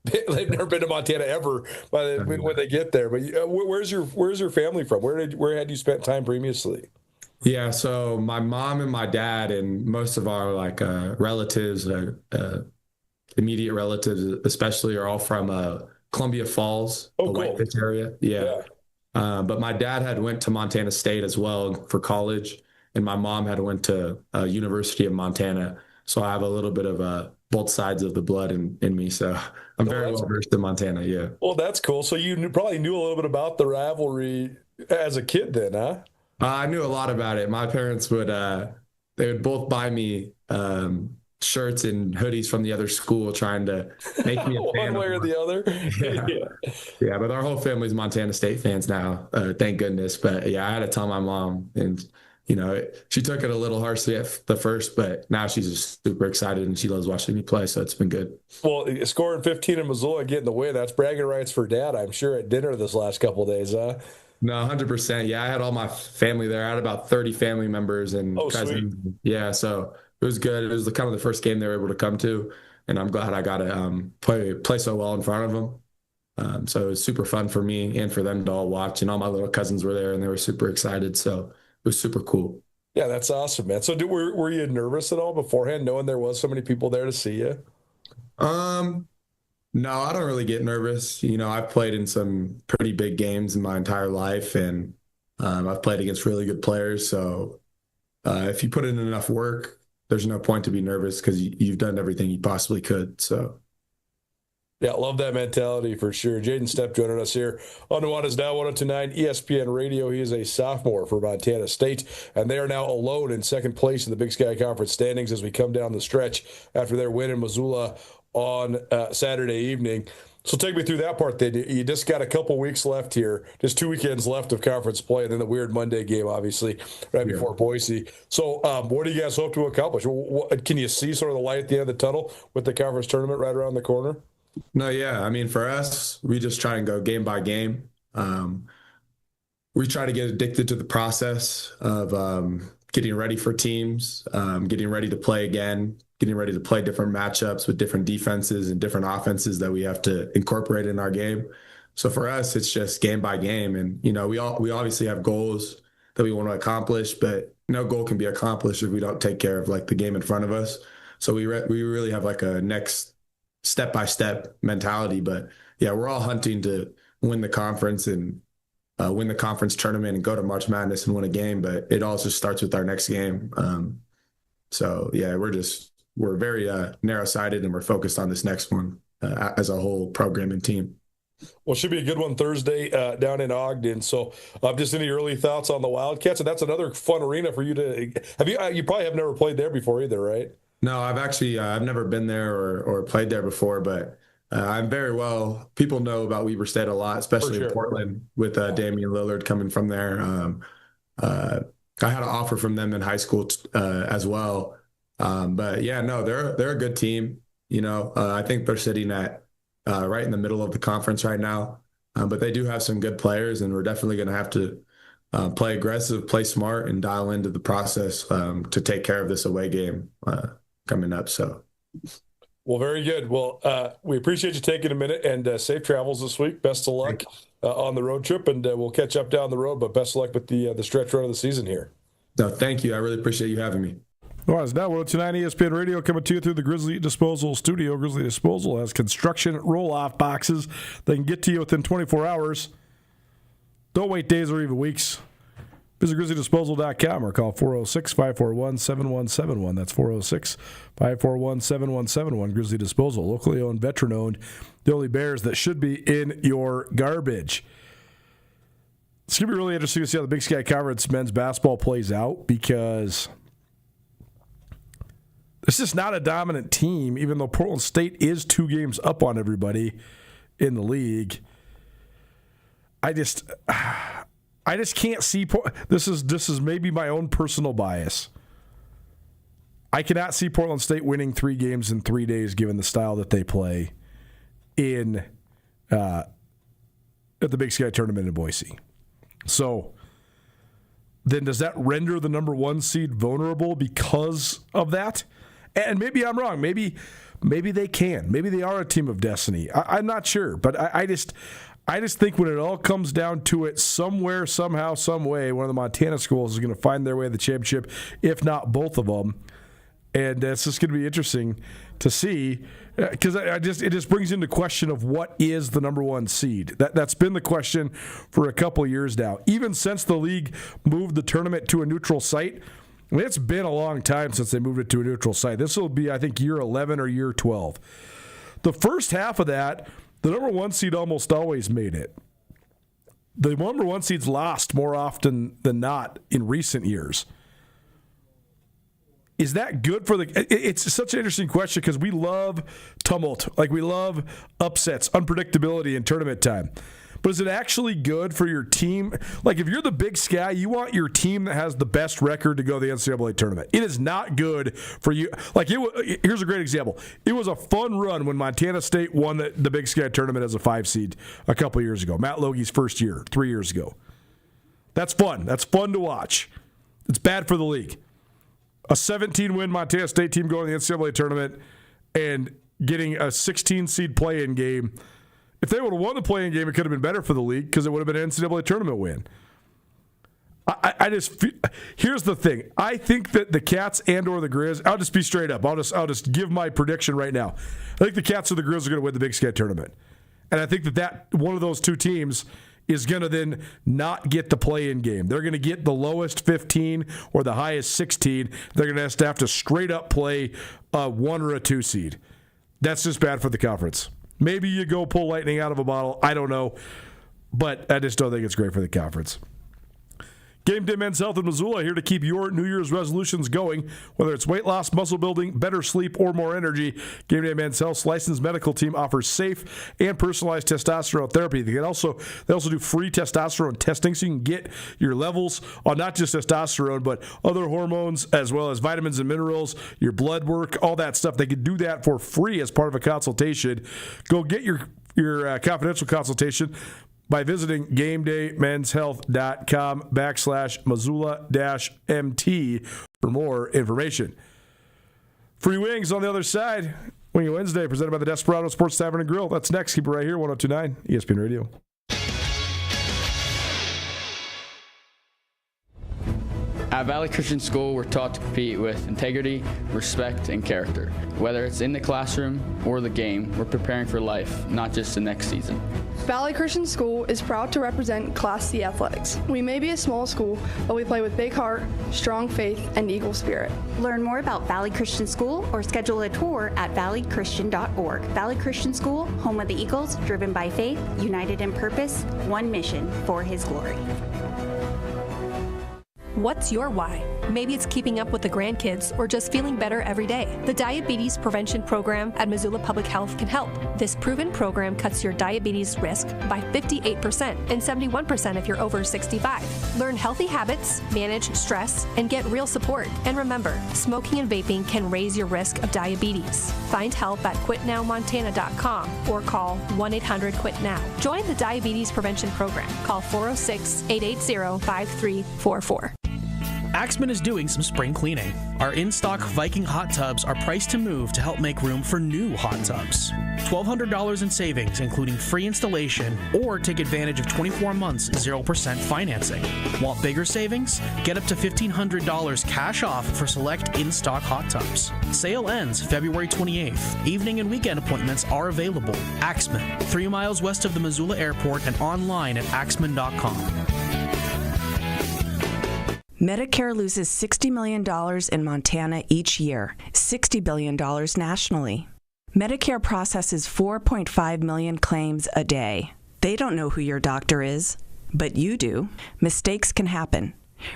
been to Montana ever when they get there. But where's your family from? Where had you spent time previously? Yeah, so my mom and my dad and most of our relatives, immediate relatives especially, are all from Columbia Falls, the Whitefish area. Yeah. But my dad had went to Montana State as well for college, and my mom had went to University of Montana. So I have a little bit of both sides of the blood in me. So I'm very well versed in Montana. Yeah. Well, that's cool. So you probably knew a little bit about the rivalry as a kid then, huh? I knew a lot about it. My parents would both buy me shirts and hoodies from the other school, trying to make me a fan. One way or the other. Yeah, but our whole family's Montana State fans now, thank goodness. But yeah, I had to tell my mom, and she took it a little harshly at the first, but now she's just super excited and she loves watching me play. So it's been good. Well, scoring 15 in Missoula, getting the win, that's bragging rights for Dad, I'm sure, at dinner this last couple of days, huh? No, 100%. Yeah, I had all my family there. I had about 30 family members and cousins. Sweet. Yeah, so it was good. It was kind of the first game they were able to come to, and I'm glad I got to play so well in front of them. So it was super fun for me and for them to all watch, and all my little cousins were there, and they were super excited. So it was super cool. Yeah, that's awesome, man. So were you nervous at all beforehand, knowing there was so many people there to see you? No, I don't really get nervous. I've played in some pretty big games in my entire life, and I've played against really good players. So if you put in enough work, there's no point to be nervous because you've done everything you possibly could. So. Yeah, love that mentality for sure. Jaden Stepp joining us here on Nuanez Now, 102.9 ESPN Radio. He is a sophomore for Montana State, and they are now alone in second place in the Big Sky Conference standings as we come down the stretch after their win in Missoula on Saturday evening. So take me through that part then. You just got a couple weeks left here, just 2 weekends left of conference play, and then the weird Monday game, obviously, right before Boise. So what do you guys hope to accomplish? Can you see sort of the light at the end of the tunnel with the conference tournament right around the corner? No, yeah. I mean, for us, we just try and go game by game. We try to get addicted to the process of getting ready for teams, getting ready to play again, getting ready to play different matchups with different defenses and different offenses that we have to incorporate in our game. So for us, it's just game by game. And, you know, we obviously have goals that we want to accomplish, but no goal can be accomplished if we don't take care of like the game in front of us. So we really have like a next step-by-step mentality. But yeah, we're all hunting to win the conference and win the conference tournament and go to March Madness and win a game. But it all just starts with our next game. So yeah, we're very narrow-sighted, and we're focused on this next one as a whole program and team. Well, it should be a good one Thursday down in Ogden. So just any early thoughts on the Wildcats? And that's another fun arena for you to have. You probably have never played there before either, right? No, I've never been there or played there before, but I'm very well. People know about Weber State a lot, especially in Portland with Damian Lillard coming from there. I had an offer from them in high school as well. But yeah, no, they're a good team. You know, I think they're sitting at right in the middle of the conference right now. But they do have some good players, and we're definitely going to have to play aggressive, play smart, and dial into the process to take care of this away game coming up. So, well, very good. Well, we appreciate you taking a minute, and safe travels this week. Best of luck on the road trip, and we'll catch up down the road. But best of luck with the stretch run of the season here. No, thank you. I really appreciate you having me. Nuanez Now, 102.9 ESPN Radio, coming to you through the Grizzly Disposal Studio. Grizzly Disposal has construction roll-off boxes that can get to you within 24 hours. Don't wait days or even weeks. Visit GrizzlyDisposal.com or call 406-541-7171. That's 406-541-7171. Grizzly Disposal, locally owned, veteran-owned. The only bears that should be in your garbage. It's going to be really interesting to see how the Big Sky Conference men's basketball plays out, because it's just not a dominant team, even though Portland State is 2 games up on everybody in the league. I just can't see. This is maybe my own personal bias. I cannot see Portland State winning 3 games in 3 days, given the style that they play in at the Big Sky tournament in Boise. So then, does that render the number 1 seed vulnerable because of that? And maybe I'm wrong. Maybe they can. Maybe they are a team of destiny. I'm not sure, but I just think when it all comes down to it, somewhere, somehow, some way, one of the Montana schools is going to find their way to the championship, if not both of them. And it's just going to be interesting to see, because it just brings into question of what is the number 1 seed. That's been the question for a couple of years now. Even since the league moved the tournament to a neutral site, I mean, it's been a long time since they moved it to a neutral site. This will be, I think, year 11 or year 12. The first half of that, the number 1 seed almost always made it. The number 1 seed's lost more often than not in recent years. Is that good for the... It's such an interesting question because we love tumult. Like, we love upsets, unpredictability in tournament time. But is it actually good for your team? Like, if you're the Big Sky, you want your team that has the best record to go to the NCAA tournament. It is not good for you. Like, here's a great example. It was a fun run when Montana State won the Big Sky tournament as a 5 seed a couple years ago. Matt Logie's first year, 3 years ago. That's fun. That's fun to watch. It's bad for the league. A 17-win Montana State team going to the NCAA tournament and getting a 16-seed play-in game. If they would have won the play-in game, it could have been better for the league because it would have been an NCAA tournament win. Here's the thing. I think that the Cats and or the Griz, I'll just be straight up. I'll just give my prediction right now. I think the Cats or the Griz are going to win the Big Sky tournament. And I think that one of those 2 teams is going to then not get the play-in game. They're going to get the lowest 15 or the highest 16. They're going to have to straight up play a 1 or a 2 seed. That's just bad for the conference. Maybe you go pull lightning out of a bottle. I don't know. But I just don't think it's great for the conference. Game Day Men's Health in Missoula, here to keep your New Year's resolutions going. Whether it's weight loss, muscle building, better sleep, or more energy, Game Day Men's Health's licensed medical team offers safe and personalized testosterone therapy. They also do free testosterone testing, so you can get your levels on not just testosterone, but other hormones, as well as vitamins and minerals, your blood work, all that stuff. They can do that for free as part of a consultation. Go get your confidential consultation by visiting GameDayMen'sHealth.com/Missoula-MT for more information. Free wings on the other side. Wing Wednesday, presented by the Desperado Sports Tavern and Grill. That's next. Keep it right here, 102.9 ESPN Radio. At Valley Christian School, we're taught to compete with integrity, respect, and character. Whether it's in the classroom or the game, we're preparing for life, not just the next season. Valley Christian School is proud to represent Class C athletics. We may be a small school, but we play with big heart, strong faith, and Eagle spirit. Learn more about Valley Christian School or schedule a tour at valleychristian.org. Valley Christian School, home of the Eagles, driven by faith, united in purpose, one mission for His glory. What's your why? Maybe it's keeping up with the grandkids or just feeling better every day. The Diabetes Prevention Program at Missoula Public Health can help. This proven program cuts your diabetes risk by 58% and 71% if you're over 65. Learn healthy habits, manage stress, and get real support. And remember, smoking and vaping can raise your risk of diabetes. Find help at quitnowmontana.com or call 1-800-QUIT-NOW. Join the Diabetes Prevention Program. Call 406-880-5344. Axman is doing some spring cleaning. Our in-stock Viking hot tubs are priced to move to help make room for new hot tubs. $1,200 in savings, including free installation, or take advantage of 24 months 0% financing. Want bigger savings? Get up to $1,500 cash off for select in-stock hot tubs. Sale ends February 28th. Evening and weekend appointments are available. Axman, 3 miles west of the Missoula Airport and online at axman.com. Medicare loses $60 million in Montana each year, $60 billion nationally. Medicare processes 4.5 million claims a day. They don't know who your doctor is, but you do. Mistakes can happen.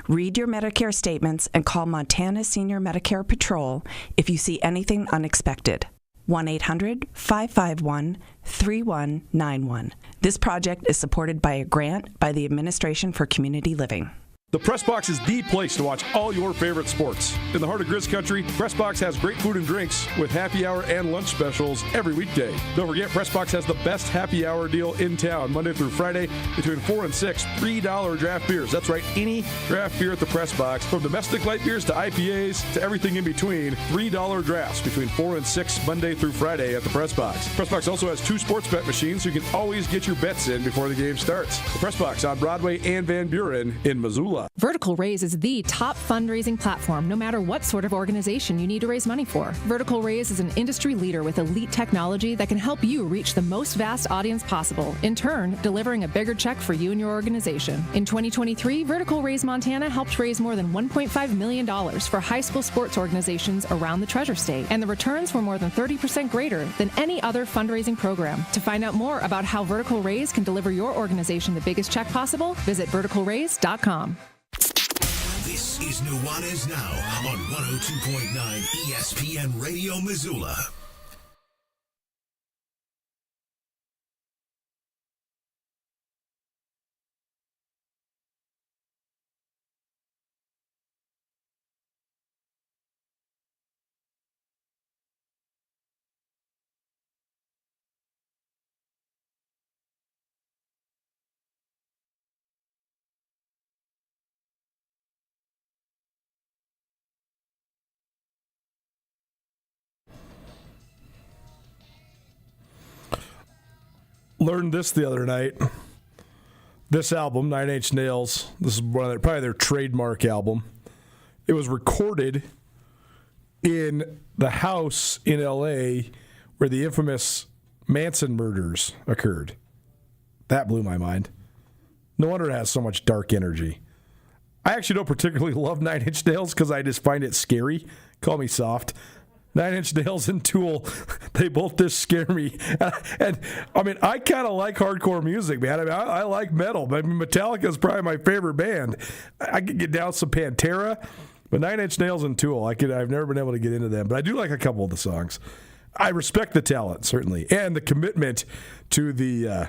Read your Medicare statements and call Montana Senior Medicare Patrol if you see anything unexpected. 1-800-551-3191. This project is supported by a grant by the Administration for Community Living. The Press Box is the place to watch all your favorite sports. In the heart of Griz country, Press Box has great food and drinks with happy hour and lunch specials every weekday. Don't forget, Press Box has the best happy hour deal in town, Monday through Friday, between 4 and 6, $3 draft beers. That's right, any draft beer at the Press Box, from domestic light beers to IPAs to everything in between, $3 drafts between 4 and 6, Monday through Friday at the Press Box. Press Box also has 2 sports bet machines, so you can always get your bets in before the game starts. The Press Box on Broadway and Van Buren in Missoula. Vertical Raise is the top fundraising platform, no matter what sort of organization you need to raise money for. Vertical Raise is an industry leader with elite technology that can help you reach the most vast audience possible, in turn, delivering a bigger check for you and your organization. In 2023, Vertical Raise Montana helped raise more than $1.5 million for high school sports organizations around the Treasure State, and the returns were more than 30% greater than any other fundraising program. To find out more about how Vertical Raise can deliver your organization the biggest check possible, visit verticalraise.com. This is Nuanez Now on 102.9 ESPN Radio Missoula. Learned this the other night. This album, 9 Inch Nails, this is probably their trademark album. It was recorded in the house in L.A. where the infamous Manson murders occurred. That blew my mind. No wonder it has so much dark energy. I actually don't particularly love 9 Inch Nails because I just find it scary. Call me soft. Nine Inch Nails and Tool, they both just scare me. And I mean, I kind of like hardcore music, man. I mean, I like metal. I mean, Metallica is probably my favorite band. I could get down some Pantera, but Nine Inch Nails and Tool, I've never been able to get into them. But I do like a couple of the songs. I respect the talent, certainly, and the commitment to the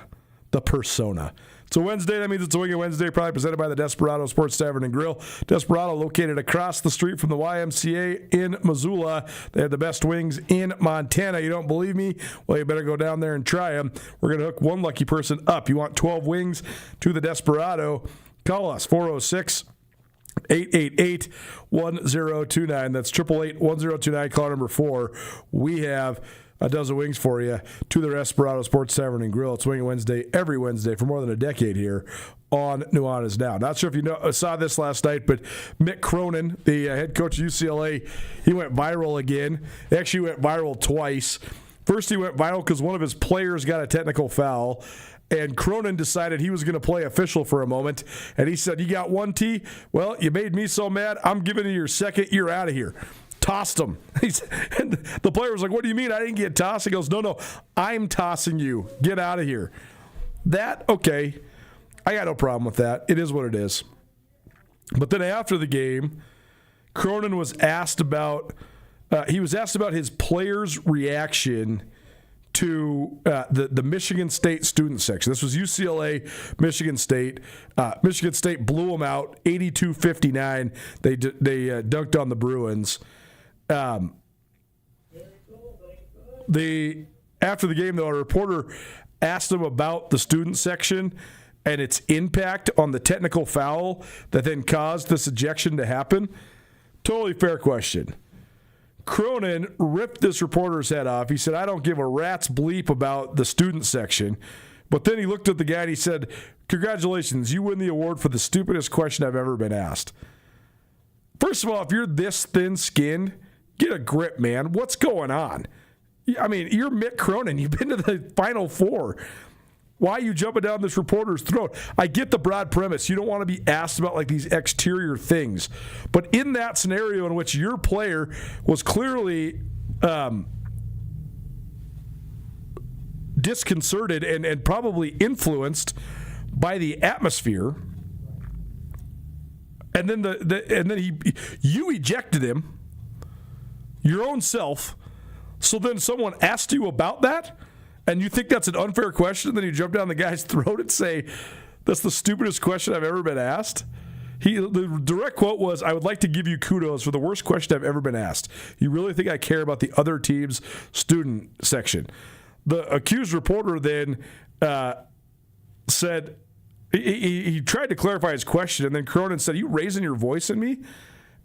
persona. It's a Wednesday. That means it's a Wing Wednesday, probably presented by the Desperado Sports Tavern and Grill. Desperado, located across the street from the YMCA in Missoula. They have the best wings in Montana. You don't believe me? Well, you better go down there and try them. We're going to hook one lucky person up. You want 12 wings to the Desperado? Call us, 406-888-1029. That's 888-1029, call number 4. We have a dozen wings for you to the Desperado Sports Tavern and Grill. It's Wing Wednesday every Wednesday for more than a decade here on Nuanez Now. Not sure if you saw this last night, but Mick Cronin, the head coach of UCLA, he went viral again. He actually went viral twice. First, he went viral because one of his players got a technical foul, and Cronin decided he was going to play official for a moment, and he said, "You got one T? Well, you made me so mad, I'm giving you your second. You're out of here." Tossed him. And the player was like, "What do you mean? I didn't get tossed." He goes, No, I'm tossing you. Get out of here. Okay. I got no problem with that. It is what it is. But then after the game, Cronin was asked about his players' reaction to the Michigan State student section. This was UCLA, Michigan State. Michigan State blew them out, 82-59. They dunked on the Bruins. After the game, though, a reporter asked him about the student section and its impact on the technical foul that then caused this ejection to happen. Totally fair question. Cronin ripped this reporter's head off. He said, "I don't give a rat's bleep about the student section." But then he looked at the guy and he said, "Congratulations, you win the award for the stupidest question I've ever been asked." First of all, if you're this thin-skinned, get a grip, man. What's going on? I mean, you're Mick Cronin. You've been to the Final Four. Why are you jumping down this reporter's throat? I get the broad premise. You don't want to be asked about like these exterior things. But in that scenario in which your player was clearly disconcerted and probably influenced by the atmosphere, and then you ejected him, your own self. So then someone asked you about that, and you think that's an unfair question, and then you jump down the guy's throat and say, "That's the stupidest question I've ever been asked." The direct quote was, "I would like to give you kudos for the worst question I've ever been asked. You really think I care about the other team's student section?" The accused reporter then said, he tried to clarify his question, and then Cronin said, "Are you raising your voice at me?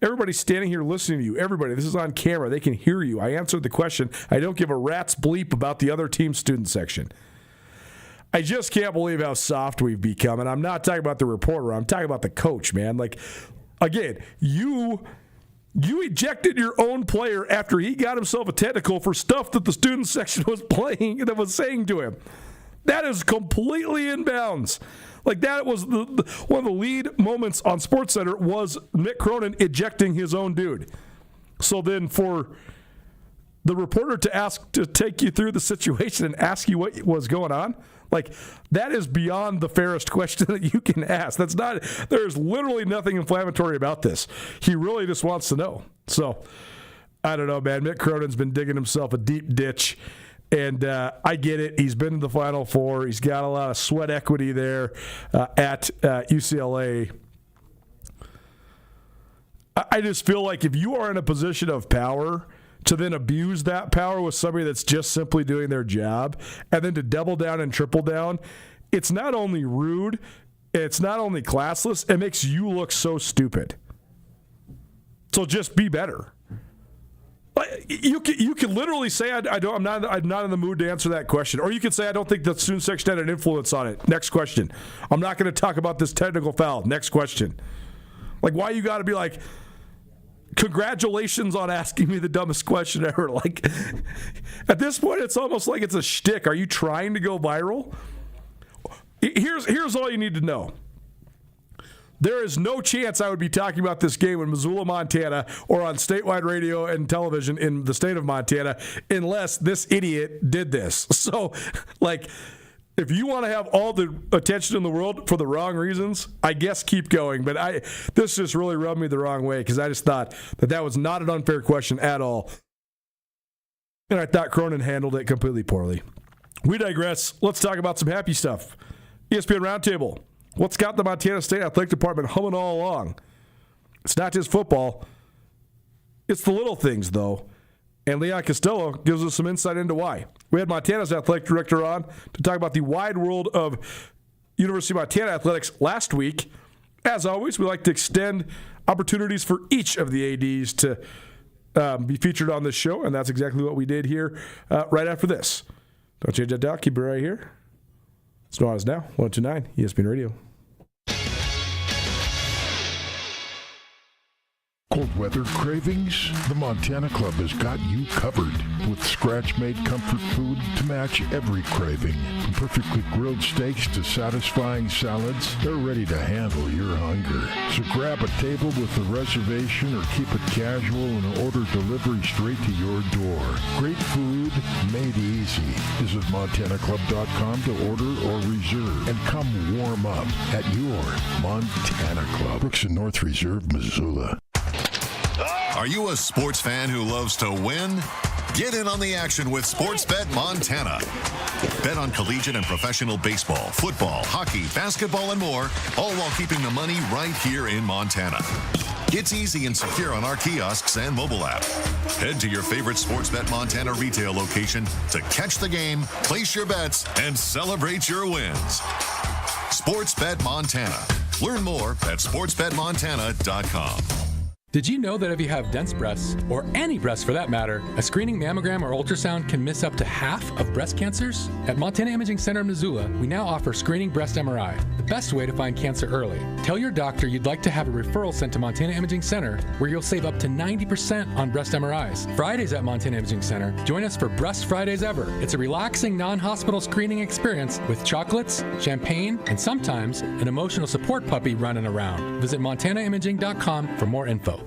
Everybody's standing here listening to you. Everybody, this is on camera. They can hear you. I answered the question. I don't give a rat's bleep about the other team's student section." I just can't believe how soft we've become. And I'm not talking about the reporter. I'm talking about the coach, man. Like, again, you ejected your own player after he got himself a technical for stuff that the student section was was saying to him. That is completely in bounds. Like, that was one of the lead moments on SportsCenter was Mick Cronin ejecting his own dude. So then for the reporter to take you through the situation and ask you what was going on, like, that is beyond the fairest question that you can ask. There's literally nothing inflammatory about this. He really just wants to know. So, I don't know, man. Mick Cronin's been digging himself a deep ditch. And I get it. He's been to the Final Four. He's got a lot of sweat equity there at UCLA. I just feel like if you are in a position of power, to then abuse that power with somebody that's just simply doing their job, and then to double down and triple down, it's not only rude, it's not only classless, it makes you look so stupid. So just be better. You can literally say I'm not in the mood to answer that question, or you could say I don't think the student section had an influence on it. Next question. I'm not going to talk about this technical foul. Next question. Like, why you got to be like, congratulations on asking me the dumbest question ever? Like, at this point, it's almost like it's a shtick. Are you trying to go viral? Here's all you need to know. There is no chance I would be talking about this game in Missoula, Montana, or on statewide radio and television in the state of Montana unless this idiot did this. So, like, if you want to have all the attention in the world for the wrong reasons, I guess keep going. But this just really rubbed me the wrong way because I just thought that was not an unfair question at all. And I thought Cronin handled it completely poorly. We digress. Let's talk about some happy stuff. ESPN Roundtable. What's got the Montana State Athletic Department humming all along? It's not just football. It's the little things, though. And Leon Costello gives us some insight into why. We had Montana's athletic director on to talk about the wide world of University of Montana athletics last week. As always, we like to extend opportunities for each of the ADs to be featured on this show, and that's exactly what we did here right after this. Don't change that dial. Keep it right here. It's Nuanez Now, 102.9 ESPN Radio. Cold weather cravings? The Montana Club has got you covered with scratch-made comfort food to match every craving. From perfectly grilled steaks to satisfying salads, they're ready to handle your hunger. So grab a table with a reservation or keep it casual and order delivery straight to your door. Great food made easy. Visit montanaclub.com to order or reserve and come warm up at your Montana Club. Brooks and North Reserve, Missoula. Are you a sports fan who loves to win? Get in on the action with Sportsbet Montana. Bet on collegiate and professional baseball, football, hockey, basketball, and more, all while keeping the money right here in Montana. It's easy and secure on our kiosks and mobile app. Head to your favorite Sportsbet Montana retail location to catch the game, place your bets, and celebrate your wins. Sportsbet Montana. Learn more at sportsbetmontana.com. Did you know that if you have dense breasts, or any breasts for that matter, a screening mammogram or ultrasound can miss up to half of breast cancers? At Montana Imaging Center in Missoula, we now offer screening breast MRI, the best way to find cancer early. Tell your doctor you'd like to have a referral sent to Montana Imaging Center, where you'll save up to 90% on breast MRIs. Fridays at Montana Imaging Center, join us for Breast Fridays Ever. It's a relaxing, non-hospital screening experience with chocolates, champagne, and sometimes an emotional support puppy running around. Visit montanaimaging.com for more info.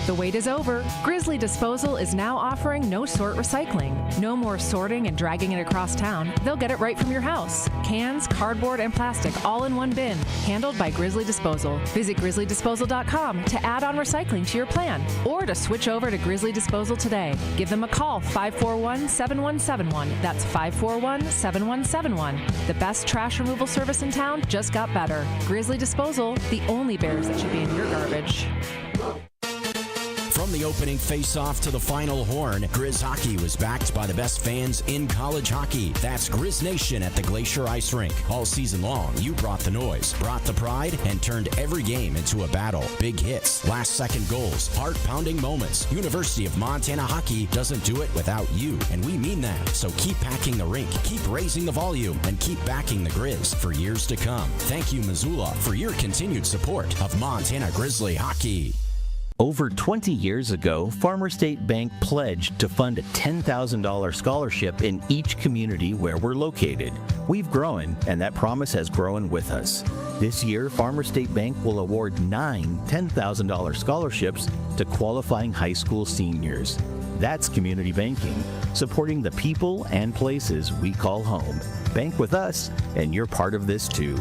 The wait is over. Grizzly Disposal is now offering no-sort recycling. No more sorting and dragging it across town. They'll get it right from your house. Cans, cardboard, and plastic all in one bin. Handled by Grizzly Disposal. Visit grizzlydisposal.com to add on recycling to your plan or to switch over to Grizzly Disposal today. Give them a call, 541-7171. That's 541-7171. The best trash removal service in town just got better. Grizzly Disposal, the only bears that should be in your garbage. From the opening face-off to the final horn, Griz Hockey was backed by the best fans in college hockey. That's Griz Nation at the Glacier Ice Rink. All season long, you brought the noise, brought the pride, and turned every game into a battle. Big hits, last-second goals, heart-pounding moments. University of Montana Hockey doesn't do it without you, and we mean that. So keep packing the rink, keep raising the volume, and keep backing the Griz for years to come. Thank you, Missoula, for your continued support of Montana Grizzly Hockey. Over 20 years ago, Farmer State Bank pledged to fund a $10,000 scholarship in each community where we're located. We've grown, and that promise has grown with us. This year, Farmer State Bank will award 9 $10,000 scholarships to qualifying high school seniors. That's community banking, supporting the people and places we call home. Bank with us, and you're part of this too.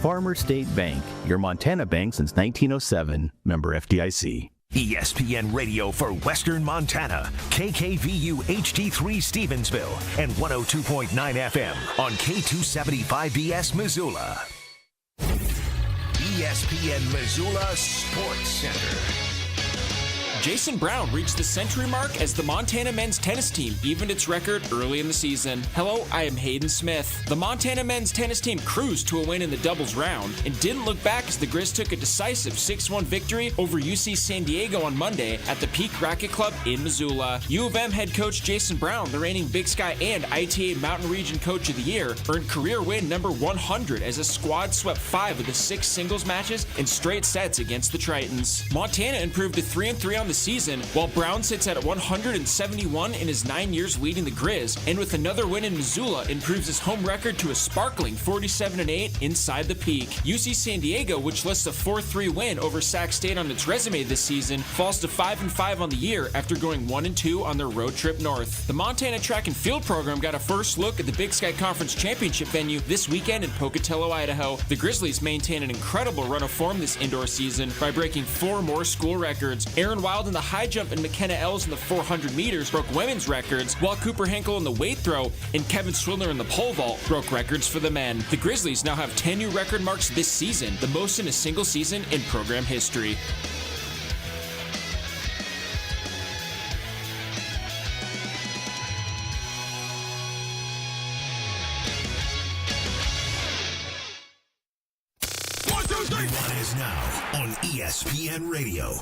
Farmer State Bank, your Montana bank since 1907, member FDIC. ESPN Radio for Western Montana, KKVU HD3 Stevensville, and 102.9 FM on K275BS Missoula. ESPN Missoula Sports Center. Jason Brown reached the century mark as the Montana men's tennis team evened its record early in the season. Hello, I am Hayden Smith. The Montana men's tennis team cruised to a win in the doubles round and didn't look back as the Griz took a decisive 6-1 victory over UC San Diego on Monday at the Peak Racket Club in Missoula. U of M head coach Jason Brown, the reigning Big Sky and ITA Mountain Region Coach of the Year, earned career win number 100 as a squad swept 5 of the 6 singles matches in straight sets against the Tritons. Montana improved to 3-3 on the the season, while Brown sits at 171 in his 9 years leading the Griz, and with another win in Missoula, improves his home record to a sparkling 47-8 inside the peak. UC San Diego, which lists a 4-3 win over Sac State on its resume this season, falls to 5-5 on the year after going 1-2 on their road trip north. The Montana track and field program got a first look at the Big Sky Conference Championship venue this weekend in Pocatello, Idaho. The Grizzlies maintain an incredible run of form this indoor season by breaking 4 more school records. Aaron Wild in the high jump and McKenna Ells in the 400 meters broke women's records, while Cooper Henkel in the weight throw and Kevin Swindler in the pole vault broke records for the men. The Grizzlies now have 10 new record marks this season, the most in a single season in program history. Nuanez Now on ESPN Radio.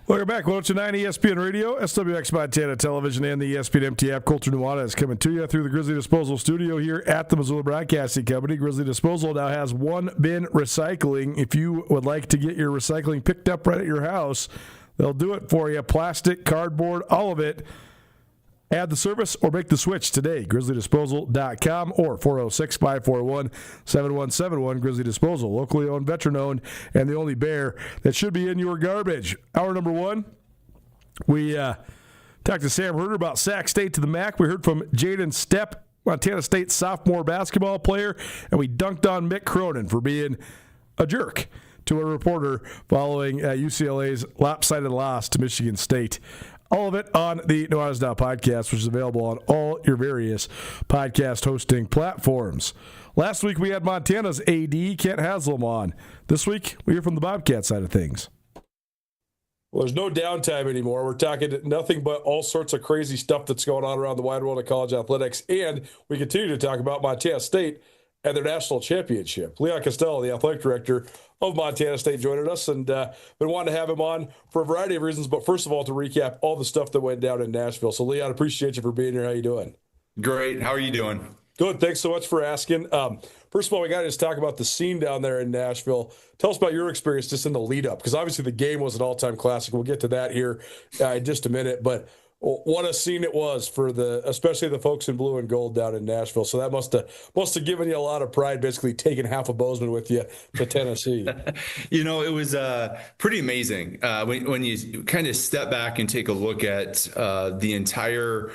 Welcome back. 102.9 ESPN Radio, SWX Montana Television, and the ESPN MT app. Colter Nuanez coming to you through the Grizzly Disposal Studio here at the Missoula Broadcasting Company. Grizzly Disposal now has one bin recycling. If you would like to get your recycling picked up right at your house, they'll do it for you. Plastic, cardboard, all of it. Add the service or make the switch today. GrizzlyDisposal.com or 406-541-7171. Grizzly Disposal, locally owned, veteran-owned, and the only bear that should be in your garbage. Hour number 1, we talked to Sam Herder about Sac State to the MAC. We heard from Jaden Stepp, Montana State sophomore basketball player, and we dunked on Mick Cronin for being a jerk to a reporter following UCLA's lopsided loss to Michigan State. All of it on the Nuanez Now podcast, which is available on all your various podcast hosting platforms. Last week, we had Montana's AD, Kent Haslam, on. This week, we hear from the Bobcat side of things. Well, there's no downtime anymore. We're talking nothing but all sorts of crazy stuff that's going on around the wide world of college athletics. And we continue to talk about Montana State and their national championship. Leon Costello, the athletic director of Montana State, joining us, and been wanting to have him on for a variety of reasons. But first of all, to recap all the stuff that went down in Nashville. So, Leon, appreciate you for being here. How you doing? Great. How are you doing? Good. Thanks so much for asking. First of all, we got to just talk about the scene down there in Nashville. Tell us about your experience just in the lead up, because obviously the game was an all-time classic. We'll get to that here in just a minute. But what a scene it was for especially the folks in blue and gold down in Nashville. So that must have given you a lot of pride, basically taking half of Bozeman with you to Tennessee. It was pretty amazing when you kind of step back and take a look at the entire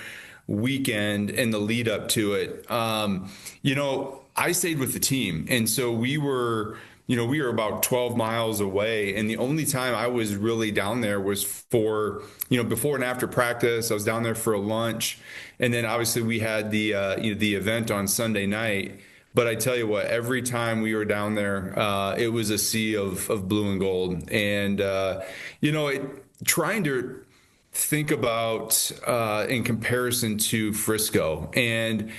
weekend and the lead up to it. I stayed with the team, and so we were about 12 miles away, and the only time I was really down there was for, before and after practice. I was down there for a lunch, and then obviously we had the event on Sunday night. But I tell you what, every time we were down there, it was a sea of blue and gold, and trying to think about in comparison to Frisco, and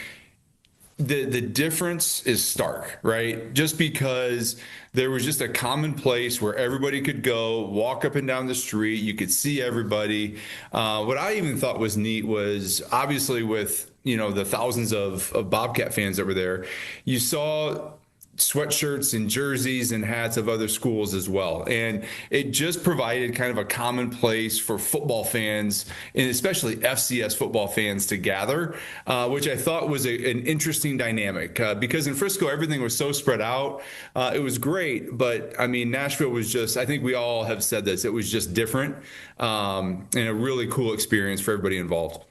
the difference is stark, right? Just because there was just a common place where everybody could go, walk up and down the street. You could see everybody. What I even thought was neat was obviously with, the thousands of Bobcat fans that were there, you saw sweatshirts and jerseys and hats of other schools as well. And it just provided kind of a common place for football fans, and especially FCS football fans, to gather, which I thought was an interesting dynamic because in Frisco, everything was so spread out. It was great. But I mean, Nashville was just, I think we all have said this, it was just different and a really cool experience for everybody involved.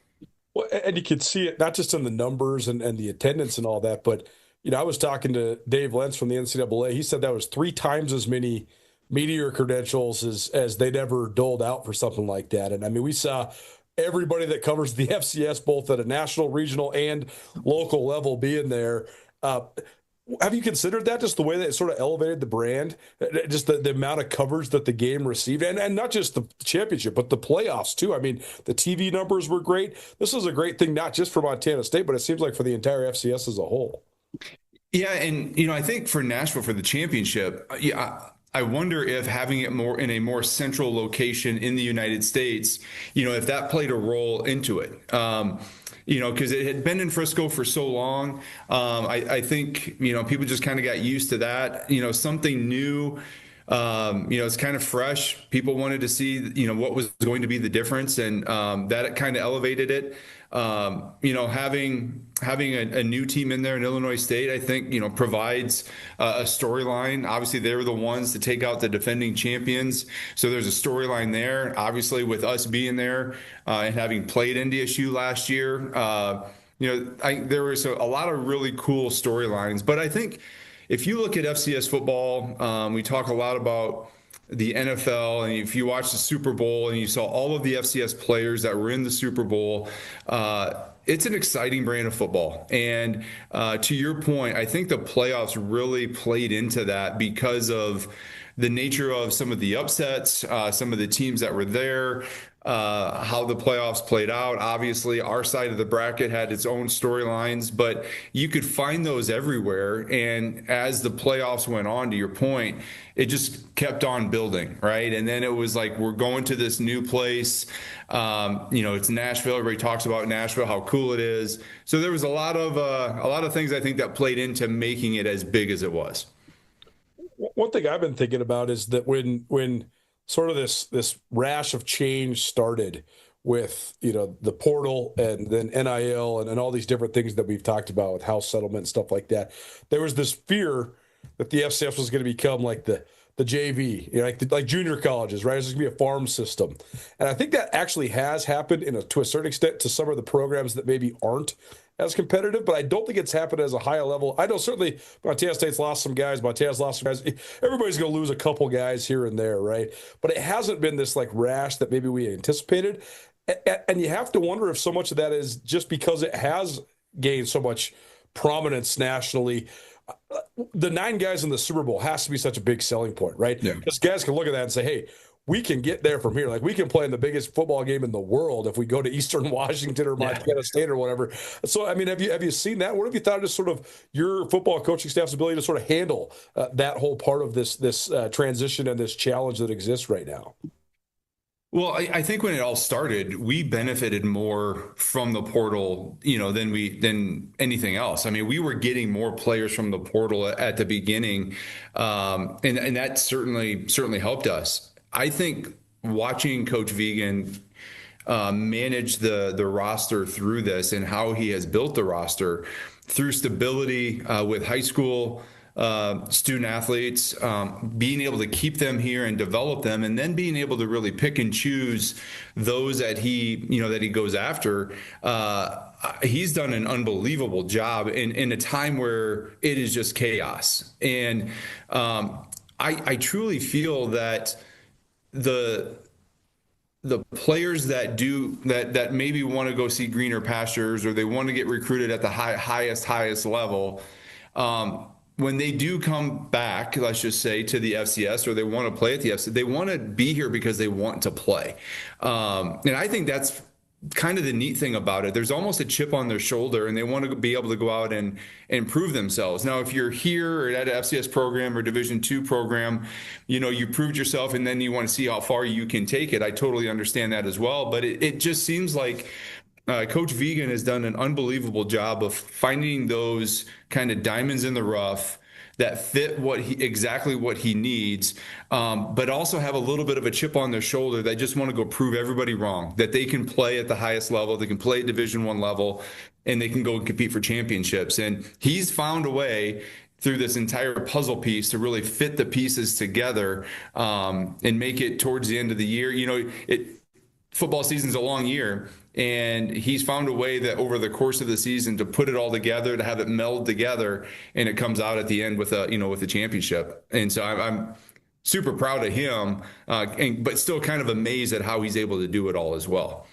Well, and you could see it not just in the numbers and the attendance and all that, but I was talking to Dave Lentz from the NCAA. He said that was 3 times as many media credentials as they'd ever doled out for something like that. And I mean, we saw everybody that covers the FCS, both at a national, regional, and local level, being there. have you considered that, just the way that it sort of elevated the brand, just the amount of coverage that the game received, and not just the championship, but the playoffs too? I mean, the TV numbers were great. This is a great thing, not just for Montana State, but it seems like for the entire FCS as a whole. Yeah, and I think for Nashville for the championship, I wonder if having it more in a more central location in the United States, if that played a role into it. Because it had been in Frisco for so long. I think, people just kind of got used to that. Something new, it's kind of fresh. People wanted to see, what was going to be the difference, and that kind of elevated it. Having a new team in there in Illinois State, I think, provides a storyline. Obviously, they're the ones to take out the defending champions. So there's a storyline there. Obviously, with us being there and having played NDSU last year, there was a lot of really cool storylines. But I think if you look at FCS football, we talk a lot about the NFL, and if you watch the Super Bowl and you saw all of the FCS players that were in the Super Bowl, it's an exciting brand of football. And to your point, I think the playoffs really played into that because of the nature of some of the upsets, some of the teams that were there, how the playoffs played out. Obviously, our side of the bracket had its own storylines, but you could find those everywhere. And as the playoffs went on, to your point, it just kept on building, right? And then it was like, we're going to this new place. It's Nashville. Everybody talks about Nashville, how cool it is. So there was a lot of things I think that played into making it as big as it was. One thing I've been thinking about is that when sort of this rash of change started with, the portal and then NIL and all these different things that we've talked about with house settlement and stuff like that, there was this fear that the FCS was going to become like the JV, like junior colleges, right? It's going to be a farm system. And I think that actually has happened to a certain extent to some of the programs that maybe aren't as competitive, but I don't think it's happened as a higher level. I know certainly Montana State's lost some guys. Montana's lost some guys. Everybody's going to lose a couple guys here and there, right? But it hasn't been this like rash that maybe we anticipated. And you have to wonder if so much of that is just because it has gained so much prominence nationally. The 9 guys in the Super Bowl has to be such a big selling point, right? Yeah. Because guys can look at that and say, hey, we can get there from here. Like, we can play in the biggest football game in the world if we go to Eastern Washington or Montana State or whatever. So, I mean, have you seen that? What have you thought of just sort of your football coaching staff's ability to sort of handle that whole part of this transition and this challenge that exists right now? Well, I think when it all started, we benefited more from the portal, than anything else. I mean, we were getting more players from the portal at the beginning, and that certainly helped us. I think watching Coach Vigen manage the roster through this and how he has built the roster through stability with high school student athletes, being able to keep them here and develop them, and then being able to really pick and choose those that he goes after. He's done an unbelievable job in a time where it is just chaos. And I truly feel that the players that maybe want to go see greener pastures, or they want to get recruited at the highest level, when they do come back, let's just say, to the FCS, or they want to play at the FCS, they want to be here because they want to play. And I think that's kind of the neat thing about it. There's almost a chip on their shoulder, and they want to be able to go out and prove themselves. Now, if you're here or at an FCS program or Division II program, you proved yourself, and then you want to see how far you can take it. I totally understand that as well. But it just seems like Coach Vigen has done an unbelievable job of finding those kind of diamonds in the rough that fit exactly what he needs, but also have a little bit of a chip on their shoulder. They just want to go prove everybody wrong, that they can play at the highest level, they can play at Division I level, and they can go and compete for championships. And he's found a way through this entire puzzle piece to really fit the pieces together and make it towards the end of the year. Football season's a long year, and he's found a way that over the course of the season to put it all together, to have it meld together, and it comes out at the end with a championship. And so I'm super proud of him, but still kind of amazed at how he's able to do it all as well.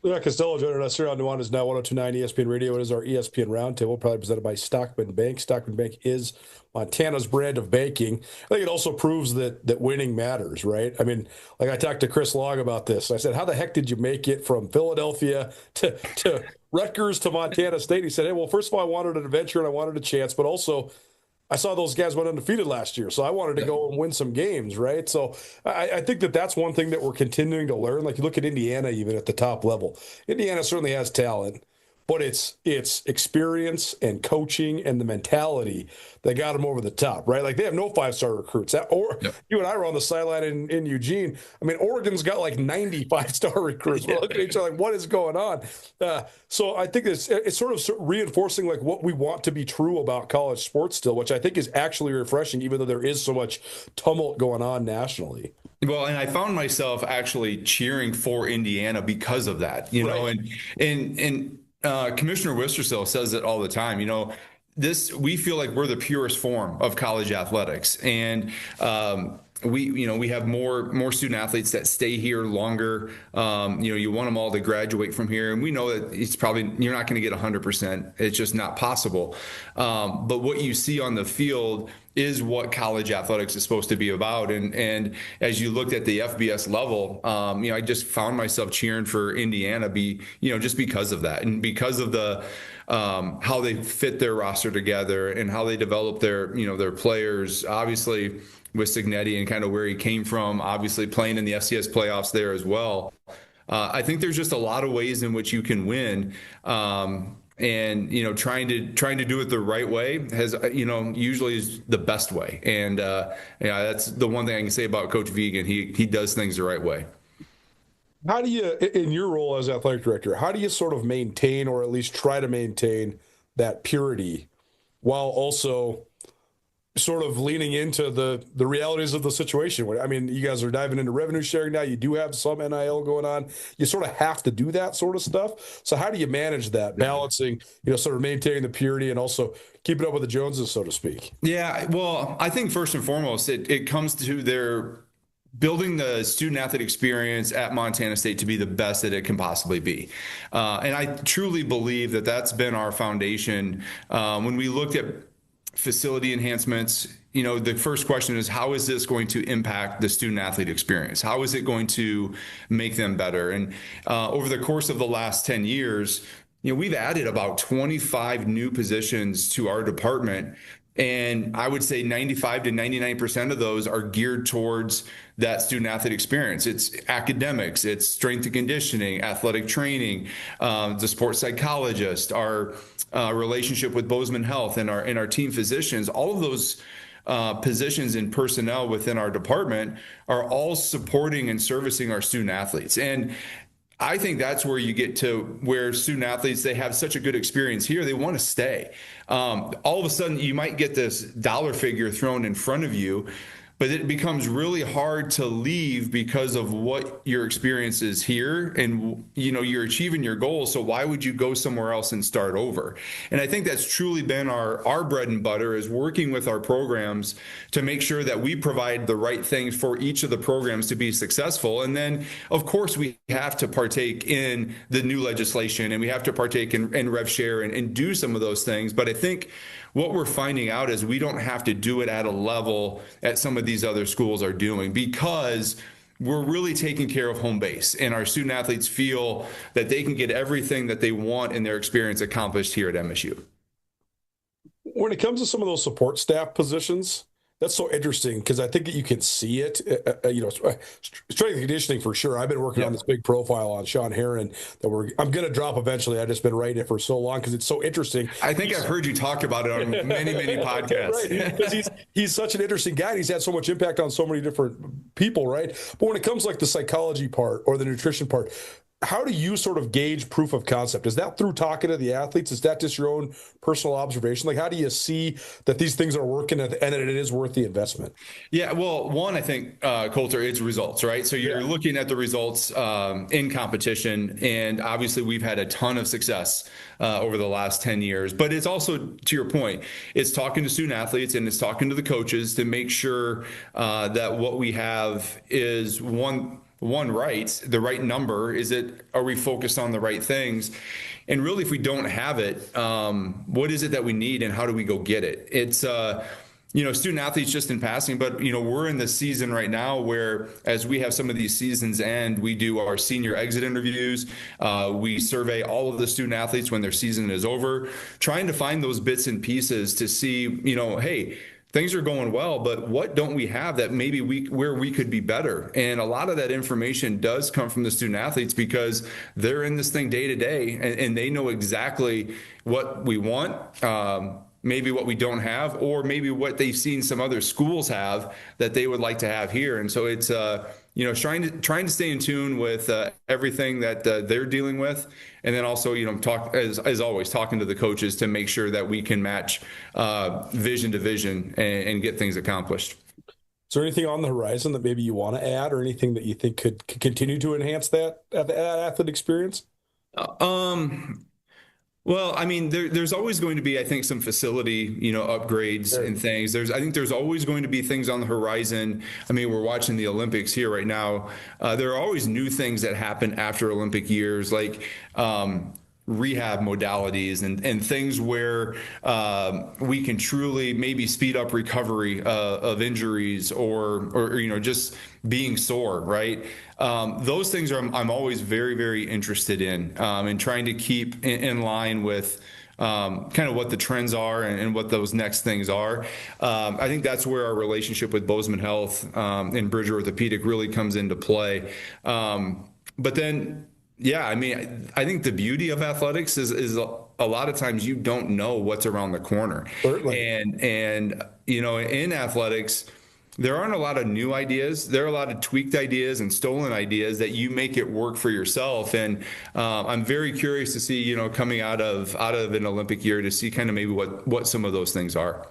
Yeah, Costello joining us here on Nuanez Now 102.9 ESPN Radio. It is our ESPN Roundtable, probably presented by Stockman Bank. Stockman Bank is Montana's brand of banking. I think it also proves that winning matters, right? I mean, like I talked to Chris Long about this. I said, how the heck did you make it from Philadelphia to Rutgers to Montana State? He said, hey, well, first of all, I wanted an adventure and I wanted a chance, but also I saw those guys went undefeated last year, so I wanted to go and win some games, right? So I think that's one thing that we're continuing to learn. Like you look at Indiana, even at the top level. Indiana certainly has talent, but it's experience and coaching and the mentality that got them over the top, right? Like they have no 5-star recruits. You and I were on the sideline in Eugene. I mean, Oregon's got like 90 5-star recruits. We're looking at each other like, what is going on? So I think it's sort of reinforcing like what we want to be true about college sports still, which I think is actually refreshing, even though there is so much tumult going on nationally. Well, and I found myself actually cheering for Indiana because of that, you know, and Commissioner Wistersill says it all the time. You know, we feel like we're the purest form of college athletics, and we have more student athletes that stay here longer. You want them all to graduate from here, and we know that you're not going to get 100%. It's just not possible. But what you see on the field is what college athletics is supposed to be about. And as you looked at the FBS level, I just found myself cheering for Indiana just because of that, and because of the how they fit their roster together and how they develop their players, obviously with Signetti and kind of where he came from, obviously playing in the FCS playoffs there as well. I think there's just a lot of ways in which you can win. And trying to do it the right way has usually is the best way, and that's the one thing I can say about Coach Vigen. He does things the right way. How do you, in your role as athletic director, how do you sort of maintain, or at least try to maintain, that purity while also sort of leaning into the realities of the situation? I mean, you guys are diving into revenue sharing now. You do have some NIL going on. You sort of have to do that sort of stuff. So how do you manage that, balancing, sort of maintaining the purity and also keeping up with the Joneses, so to speak? Yeah, well, I think first and foremost, it comes to their building the student athlete experience at Montana State to be the best that it can possibly be. And I truly believe that that's been our foundation. When we looked at facility enhancements, the first question is, how is this going to impact the student athlete experience? How is it going to make them better? And over the course of the last 10 years, we've added about 25 new positions to our department. And I would say 95 to 99% of those are geared towards that student athlete experience. It's academics, it's strength and conditioning, athletic training, the sports psychologist, our relationship with Bozeman Health and our team physicians. All of those positions and personnel within our department are all supporting and servicing our student athletes. And I think that's where you get to where student athletes, they have such a good experience here, they want to stay. All of a sudden, you might get this dollar figure thrown in front of you, but it becomes really hard to leave because of what your experience is here, and you're achieving your goals. So why would you go somewhere else and start over? And I think that's truly been our bread and butter, is working with our programs to make sure that we provide the right things for each of the programs to be successful. And then, of course, we have to partake in the new legislation, and we have to partake in rev share and do some of those things. But I think what we're finding out is we don't have to do it at a level that some of these other schools are doing, because we're really taking care of home base, and our student athletes feel that they can get everything that they want in their experience accomplished here at MSU. When it comes to some of those support staff positions, that's so interesting, because I think that you can see it, strength and conditioning for sure. I've been working on this big profile on Sean Heron that I'm going to drop eventually. I've just been writing it for so long because it's so interesting. I think I've heard you talk about it on many, many podcasts. Right, because he's such an interesting guy, and he's had so much impact on so many different people, right? But when it comes like the psychology part or the nutrition part, how do you sort of gauge proof of concept? Is that through talking to the athletes? Is that just your own personal observation? Like, how do you see that these things are working and that it is worth the investment? Yeah, well, one, I think, Coulter, it's results, right? So you're looking at the results in competition, and obviously we've had a ton of success over the last 10 years. But it's also, to your point, it's talking to student athletes and it's talking to the coaches to make sure that what we have is, one, the right number? Are we focused on the right things? And really, if we don't have it, what is it that we need and how do we go get it? It's, student athletes just in passing, but, we're in the season right now where as we have some of these seasons end, we do our senior exit interviews. We survey all of the student athletes when their season is over, trying to find those bits and pieces to see, hey, things are going well, but what don't we have that maybe where we could be better? And a lot of that information does come from the student athletes because they're in this thing day to day and they know exactly what we want, maybe what we don't have, or maybe what they've seen some other schools have that they would like to have here. And so it's, trying to stay in tune with everything that they're dealing with. And then also, talk as always, talking to the coaches to make sure that we can match vision to vision and get things accomplished. Is there anything on the horizon that maybe you want to add, or anything that you think could continue to enhance that athlete experience? Well, I mean, there's always going to be, I think, some facility, upgrades and things. I think there's always going to be things on the horizon. I mean, we're watching the Olympics here right now. There are always new things that happen after Olympic years, like rehab modalities and things where we can truly maybe speed up recovery of injuries or just being sore, right? Those things I'm always very, very interested in and trying to keep in line with kind of what the trends are and what those next things are. I think that's where our relationship with Bozeman Health and Bridger Orthopedic really comes into play. But then, yeah, I mean, I think the beauty of athletics is a lot of times you don't know what's around the corner. Certainly. And in athletics, there aren't a lot of new ideas. There are a lot of tweaked ideas and stolen ideas that you make it work for yourself. And I'm very curious to see, coming out of an Olympic year, to see kind of maybe what some of those things are.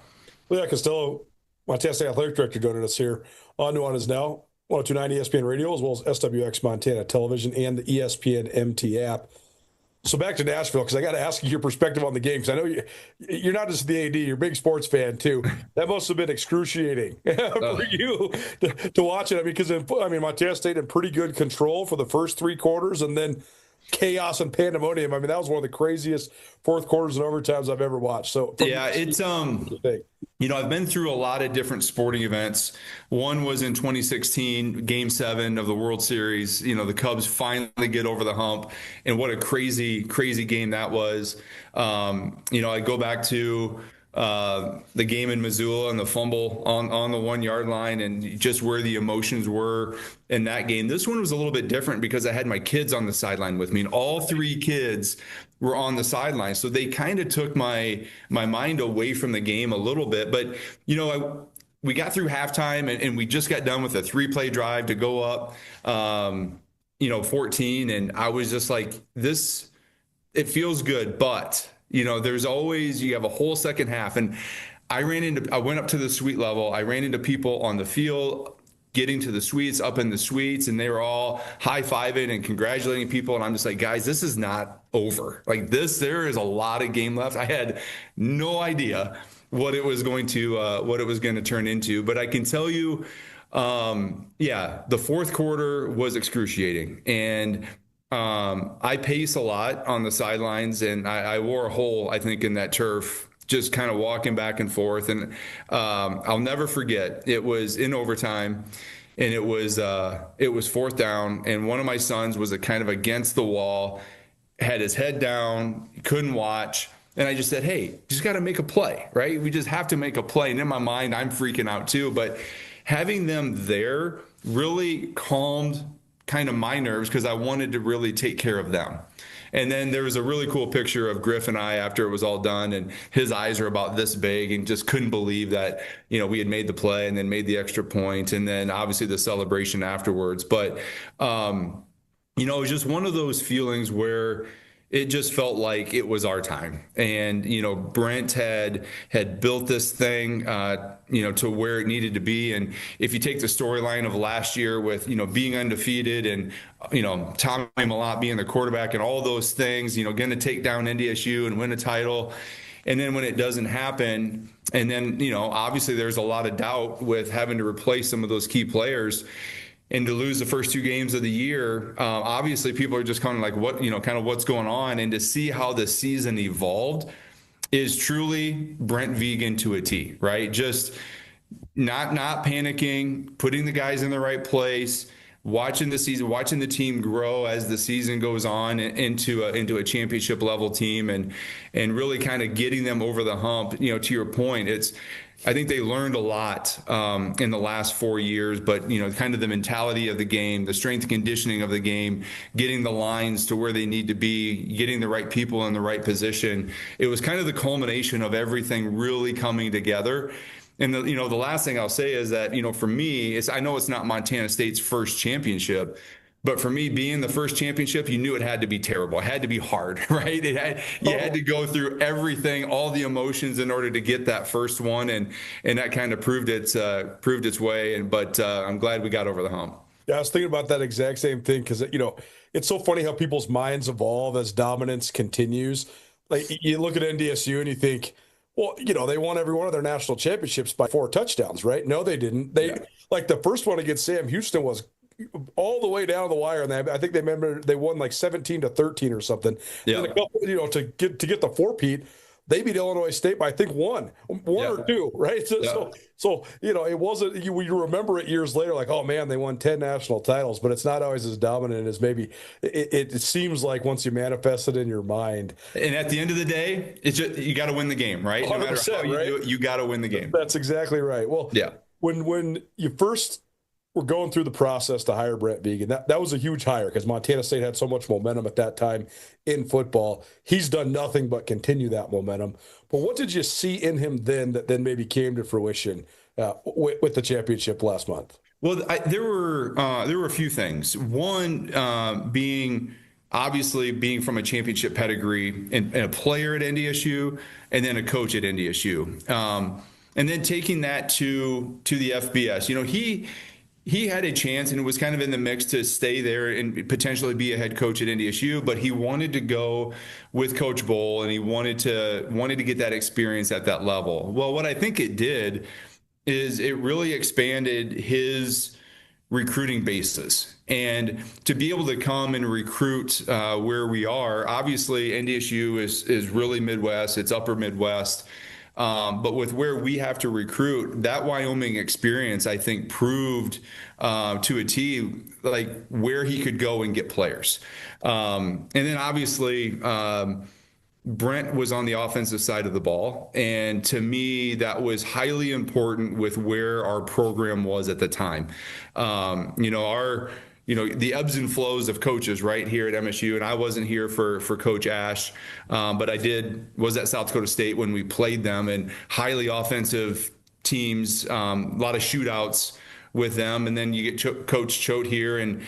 Leon Costello, Montana State Athletic Director, joining us here on Nuanez Now, 102.9 ESPN Radio, as well as SWX Montana Television and the ESPN MT app. So back to Nashville, because I got to ask you your perspective on the game, because I know you're not just the AD, you're a big sports fan too. That must have been excruciating for you to watch it. I mean, because Montana State in pretty good control for the first three quarters, and then chaos and pandemonium. I mean, that was one of the craziest fourth quarters and overtimes I've ever watched. So yeah, it's I've been through a lot of different sporting events. One was in 2016, Game 7 of the World Series. The Cubs finally get over the hump, and what a crazy, crazy game that was. I go back to the game in Missoula and the fumble on the 1 yard line, and just where the emotions were in that game. This one was a little bit different because I had my kids on the sideline with me, and all three kids were on the sideline. So they kind of took my mind away from the game a little bit. But, we got through halftime and we just got done with a 3-play drive to go up, 14. And I was just like, it feels good, but there's always, you have a whole second half. And I went up to the suite level. I ran into people on the field, getting to the suites, up in the suites, and they were all high-fiving and congratulating people. And I'm just like, guys, this is not over. Like there is a lot of game left. I had no idea what it was going to turn into. But I can tell you, the fourth quarter was excruciating. And I pace a lot on the sidelines, and I wore a hole, I think, in that turf, just kind of walking back and forth. And I'll never forget, it was in overtime, and it was fourth down, and one of my sons was kind of against the wall, had his head down, couldn't watch. And I just said, hey, just got to make a play, right? We just have to make a play. And in my mind, I'm freaking out too. But having them there really calmed kind of my nerves, because I wanted to really take care of them. And then there was a really cool picture of Griff and I after it was all done, and his eyes are about this big and just couldn't believe that, we had made the play and then made the extra point, and then obviously the celebration afterwards. But, it was just one of those feelings where it just felt like it was our time. And, Brent had built this thing, to where it needed to be. And if you take the storyline of last year with, being undefeated and, Tommy Malott being the quarterback and all those things, going to take down NDSU and win a title. And then when it doesn't happen, and then, obviously there's a lot of doubt with having to replace some of those key players. and to lose the first 2 games of the year, obviously people are just kind of like, what's going on? And to see how the season evolved is truly Brent Vigen to a T, right? Just not panicking, putting the guys in the right place, watching the season, watching the team grow as the season goes on into a championship level team, and really kind of getting them over the hump. To your point, I think they learned a lot in the last 4 years, but kind of the mentality of the game, the strength and conditioning of the game, getting the lines to where they need to be, getting the right people in the right position. It was kind of the culmination of everything really coming together. And the last thing I'll say is that, for me, I know it's not Montana State's first championship, but for me, being the first championship, you knew it had to be terrible. It had to be hard, right? You had to go through everything, all the emotions in order to get that first one. And that kind of proved its way. But I'm glad we got over the hump. Yeah, I was thinking about that exact same thing because, it's so funny how people's minds evolve as dominance continues. Like, you look at NDSU and you think, well, they won every one of their national championships by 4 touchdowns, right? No, they didn't. Like the first one against Sam Houston was all the way down the wire, and I think they won like 17-13 or something. Yeah. And a couple, to get the 4-peat, they beat Illinois State by I think one or 2, right? So it wasn't. You remember it years later, like, oh man, they won 10 national titles, but it's not always as dominant as maybe it seems like once you manifest it in your mind. And at the end of the day, it's just you got to win the game, right? No matter how you do it, you got to win the game. That's exactly right. Well, yeah. When you first were going through the process to hire Brent Vigen, that was a huge hire because Montana State had so much momentum at that time in football. He's done nothing but continue that momentum. But what did you see in him then that then maybe came to fruition with the championship last month? Well, there were a few things. One being from a championship pedigree and a player at NDSU, and then a coach at NDSU, and then taking that to the FBS. He had a chance and was kind of in the mix to stay there and potentially be a head coach at NDSU, but he wanted to go with Coach Bowl, and he wanted to get that experience at that level. Well, what I think it did is it really expanded his recruiting basis. And to be able to come and recruit where we are, obviously NDSU is really Midwest, it's upper Midwest. But with where we have to recruit, that Wyoming experience, I think, proved to a T like where he could go and get players. And then obviously Brent was on the offensive side of the ball. And to me, that was highly important with where our program was at the time. The ebbs and flows of coaches right here at MSU, and I wasn't here for Coach Ash, but I was at South Dakota State when we played them, and highly offensive teams, a lot of shootouts with them, and then you get Coach Choate here, and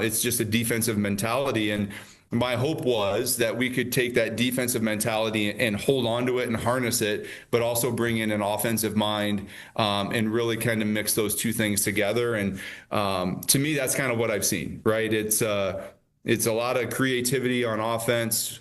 it's just a defensive mentality. And my hope was that we could take that defensive mentality and hold on to it and harness it, but also bring in an offensive mind and really kind of mix those two things together. And to me, that's kind of what I've seen, right? It's a lot of creativity on offense,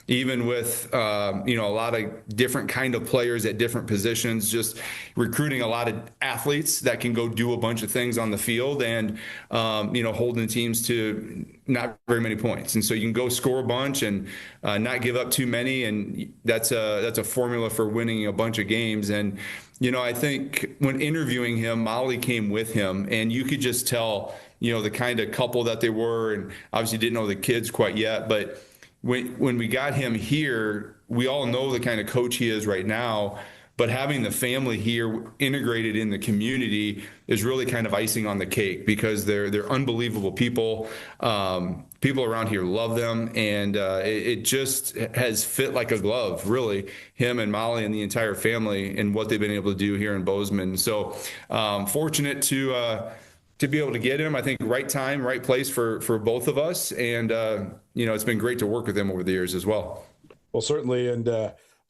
even with, a lot of different kind of players at different positions, just recruiting a lot of athletes that can go do a bunch of things on the field and, holding teams to not very many points. And so you can go score a bunch and not give up too many. And that's a formula for winning a bunch of games. And, I think when interviewing him, Molly came with him, and you could just tell, the kind of couple that they were, and obviously didn't know the kids quite yet. But when we got him here, we all know the kind of coach he is right now. But having the family here integrated in the community is really kind of icing on the cake, because they're unbelievable people. People around here love them, and it just has fit like a glove, really, him and Molly and the entire family and what they've been able to do here in Bozeman. So fortunate to be able to get him. I think right time, right place for both of us. And, it's been great to work with him over the years as well. Well, certainly. And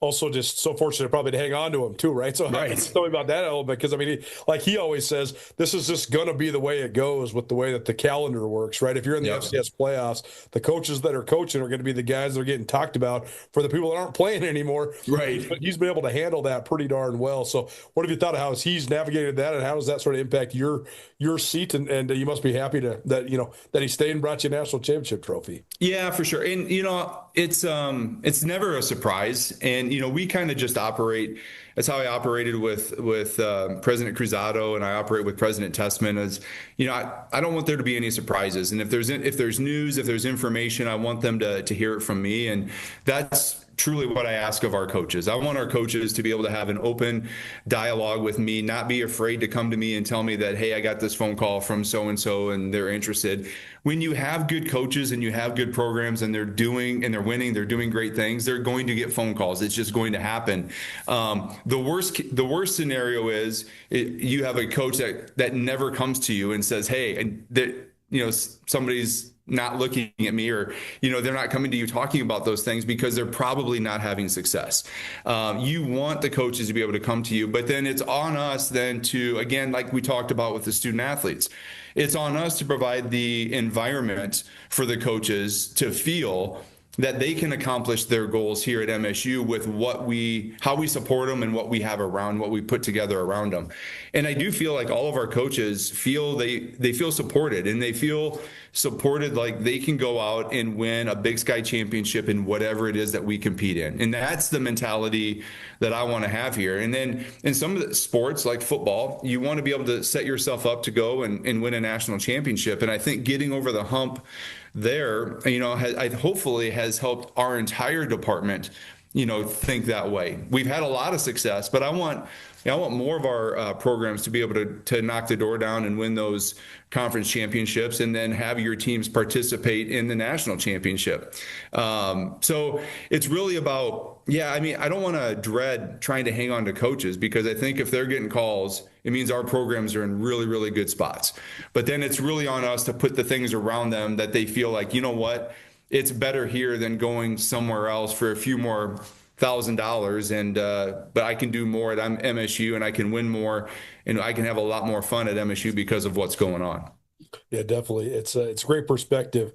also just so fortunate probably to hang on to him too, right? So Right. tell me about that element, because I mean, like he always says, this is just going to be the way it goes with the way that the calendar works, right? If you're in the FCS playoffs, the coaches that are coaching are going to be the guys that are getting talked about for the people that aren't playing anymore. Right. But he's been able to handle that pretty darn well. So what have you thought of how he's navigated that, and how does that sort of impact your seat? And you must be happy that he stayed and brought you a national championship trophy. Yeah, for sure. And it's never a surprise. And we kind of just operate. That's how I operated with President Cruzado, and I operate with President Testman. As I don't want there to be any surprises. And if there's news, if there's information, I want them to hear it from me. And that's truly what I ask of our coaches. I want our coaches to be able to have an open dialogue with me, not be afraid to come to me and tell me that, hey, I got this phone call from so-and-so and they're interested. When you have good coaches and you have good programs and they're winning, they're doing great things, they're going to get phone calls. It's just going to happen. The worst scenario is you have a coach that never comes to you and says, hey, somebody's not looking at me, or they're not coming to you talking about those things because they're probably not having success. You want the coaches to be able to come to you, but then it's on us then to, again, like we talked about with the student athletes, it's on us to provide the environment for the coaches to feel that they can accomplish their goals here at MSU with how we support them and what we have around, what we put together around them. And I do feel like all of our coaches feel they feel supported, and they feel supported like they can go out and win a Big Sky championship in whatever it is that we compete in. And that's the mentality that I want to have here. And then in some of the sports like football, you want to be able to set yourself up to go and win a national championship. And I think getting over the hump there, hopefully has helped our entire department, think that way. We've had a lot of success, but I want more of our programs to be able to knock the door down and win those conference championships, and then have your teams participate in the national championship. So it's really about, I don't want to dread trying to hang on to coaches, because I think if they're getting calls, it means our programs are in really, really good spots. But then it's really on us to put the things around them that they feel like, you know what, it's better here than going somewhere else for a few more $1,000, and but I can do more at MSU, and I can win more, and I can have a lot more fun at MSU because of what's going on. Yeah, definitely. It's great perspective.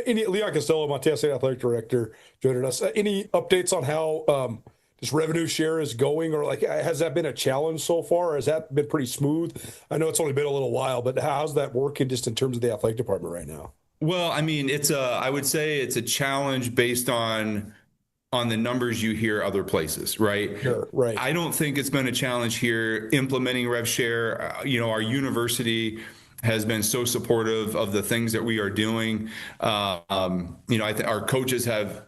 Leon Costello, Montana State Athletic Director, joining us. Any updates on how this revenue share is going, or has that been a challenge so far, or has that been pretty smooth? I know it's only been a little while, but how's that working just in terms of the athletic department right now? Well, I would say it's a challenge based on the numbers you hear other places, right? Sure, right. I don't think it's been a challenge here implementing rev share. Our university has been so supportive of the things that we are doing. I think our coaches have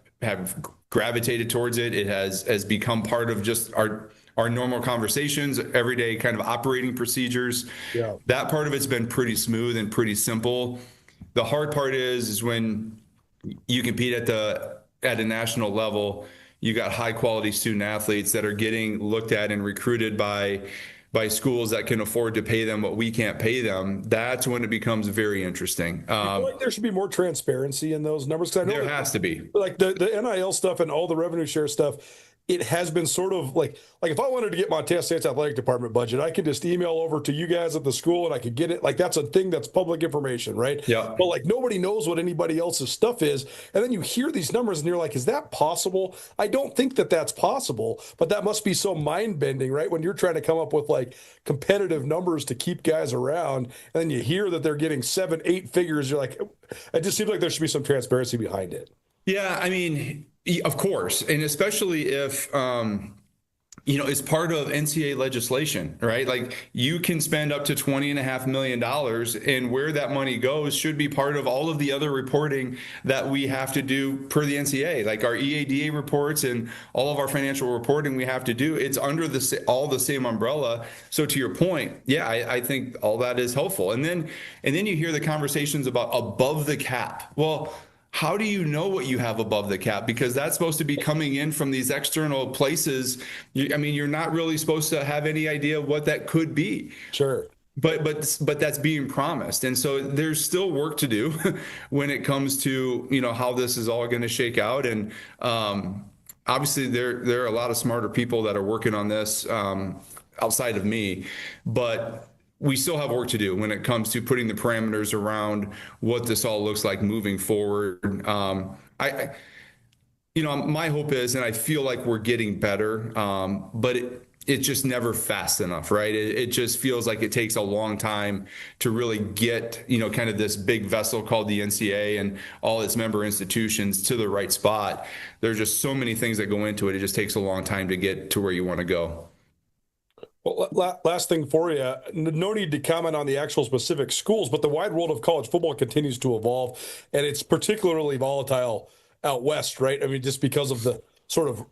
gravitated towards it. It has become part of just our normal conversations, everyday kind of operating procedures. Yeah. That part of it's been pretty smooth and pretty simple. The hard part is when you compete at a national level, you got high quality student athletes that are getting looked at and recruited by schools that can afford to pay them what we can't pay them. That's when it becomes very interesting. I feel like there should be more transparency in those numbers. 'Cause I know there has to be. Like the NIL stuff and all the revenue share stuff, it has been sort of like if I wanted to get Montana State's athletic department budget, I could just email over to you guys at the school and I could get it. Like that's a thing that's public information, right? Yeah. But nobody knows what anybody else's stuff is. And then you hear these numbers and you're like, is that possible? I don't think that that's possible, but that must be so mind bending, right? When you're trying to come up with competitive numbers to keep guys around, and then you hear that they're getting 7-8 figures. You're like, it just seems like there should be some transparency behind it. Yeah. Of course. And especially if, it's part of NCAA legislation, right? You can spend up to $20.5 million, and where that money goes should be part of all of the other reporting that we have to do per the NCAA, like our EADA reports and all of our financial reporting we have to do. It's under all the same umbrella. So to your point, yeah, I think all that is helpful. And then you hear the conversations about above the cap. Well, how do you know what you have above the cap? Because that's supposed to be coming in from these external places. You're not really supposed to have any idea what that could be. Sure. But that's being promised. And so there's still work to do when it comes to, how this is all going to shake out. And, obviously there are a lot of smarter people that are working on this outside of me, but we still have work to do when it comes to putting the parameters around what this all looks like moving forward. My hope is, and I feel like we're getting better, but it's just never fast enough, right? It just feels like it takes a long time to really get, kind of this big vessel called the NCAA and all its member institutions to the right spot. There's just so many things that go into it. It just takes a long time to get to where you want to go. Well, last thing for you, no need to comment on the actual specific schools, but the wide world of college football continues to evolve, and it's particularly volatile out west, right? I mean, just because of the sort of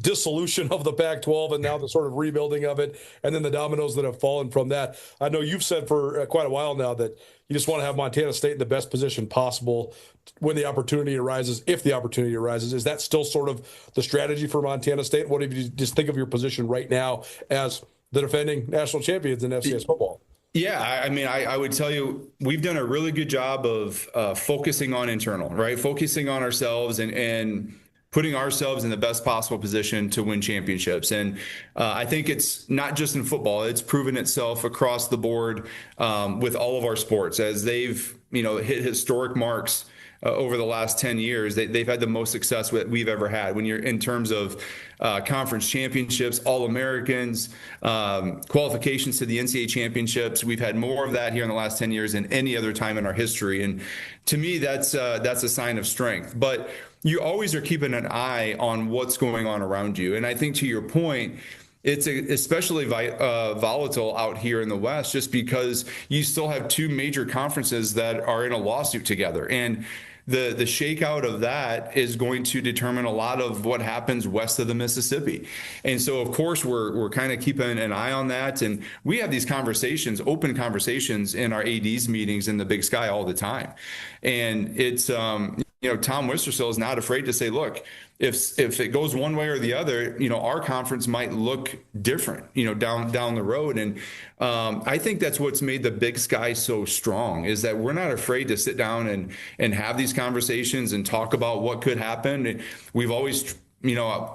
dissolution of the Pac-12 and now the sort of rebuilding of it, and then the dominoes that have fallen from that. I know you've said for quite a while now that you just want to have Montana State in the best position possible when the opportunity arises, if the opportunity arises. Is that still sort of the strategy for Montana State? What if you just think of your position right now as the defending national champions in FCS football? Yeah, I mean, I would tell you, we've done a really good job of focusing on internal, right? Focusing on ourselves and putting ourselves in the best possible position to win championships. And I think it's not just in football, it's proven itself across the board with all of our sports as they've, hit historic marks over the last 10 years. They've had the most success that we've ever had when you're in terms of conference championships, All-Americans, qualifications to the NCAA championships. We've had more of that here in the last 10 years than any other time in our history. And to me, that's a sign of strength. But you always are keeping an eye on what's going on around you. And I think to your point, it's especially volatile out here in the West just because you still have two major conferences that are in a lawsuit together. And the shakeout of that is going to determine a lot of what happens west of the Mississippi. And so, of course, we're kind of keeping an eye on that. And we have these conversations, open conversations in our ADs meetings in the Big Sky all the time. And it's, Tom Wistrcill is not afraid to say, look, if it goes one way or the other, our conference might look different, down the road. And I think that's what's made the Big Sky so strong is that we're not afraid to sit down and have these conversations and talk about what could happen. We've always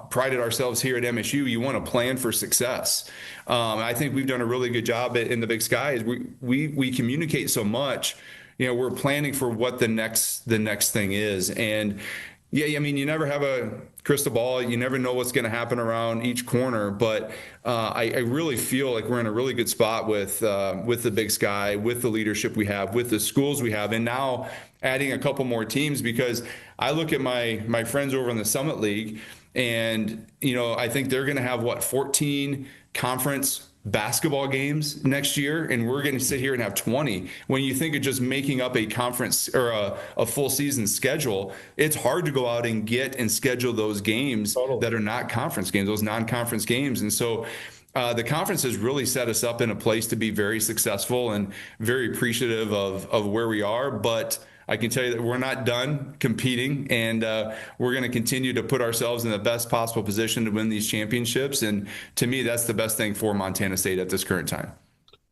prided ourselves here at MSU. You want to plan for success. I think we've done a really good job in the Big Sky. Is we communicate so much. We're planning for what the next thing is. And yeah, I mean, you never have a crystal ball. You never know what's going to happen around each corner. But I really feel like we're in a really good spot with the Big Sky, with the leadership we have, with the schools we have, and now adding a couple more teams because I look at my friends over in the Summit League, and I think they're going to have 14 conference basketball games next year, and we're going to sit here and have 20. When you think of just making up a conference or a full season schedule, it's hard to go out and get and schedule those games that are not conference games, those non-conference games. And so the conference has really set us up in a place to be very successful and very appreciative of where we are. But I can tell you that we're not done competing, and we're going to continue to put ourselves in the best possible position to win these championships. And to me, that's the best thing for Montana State at this current time.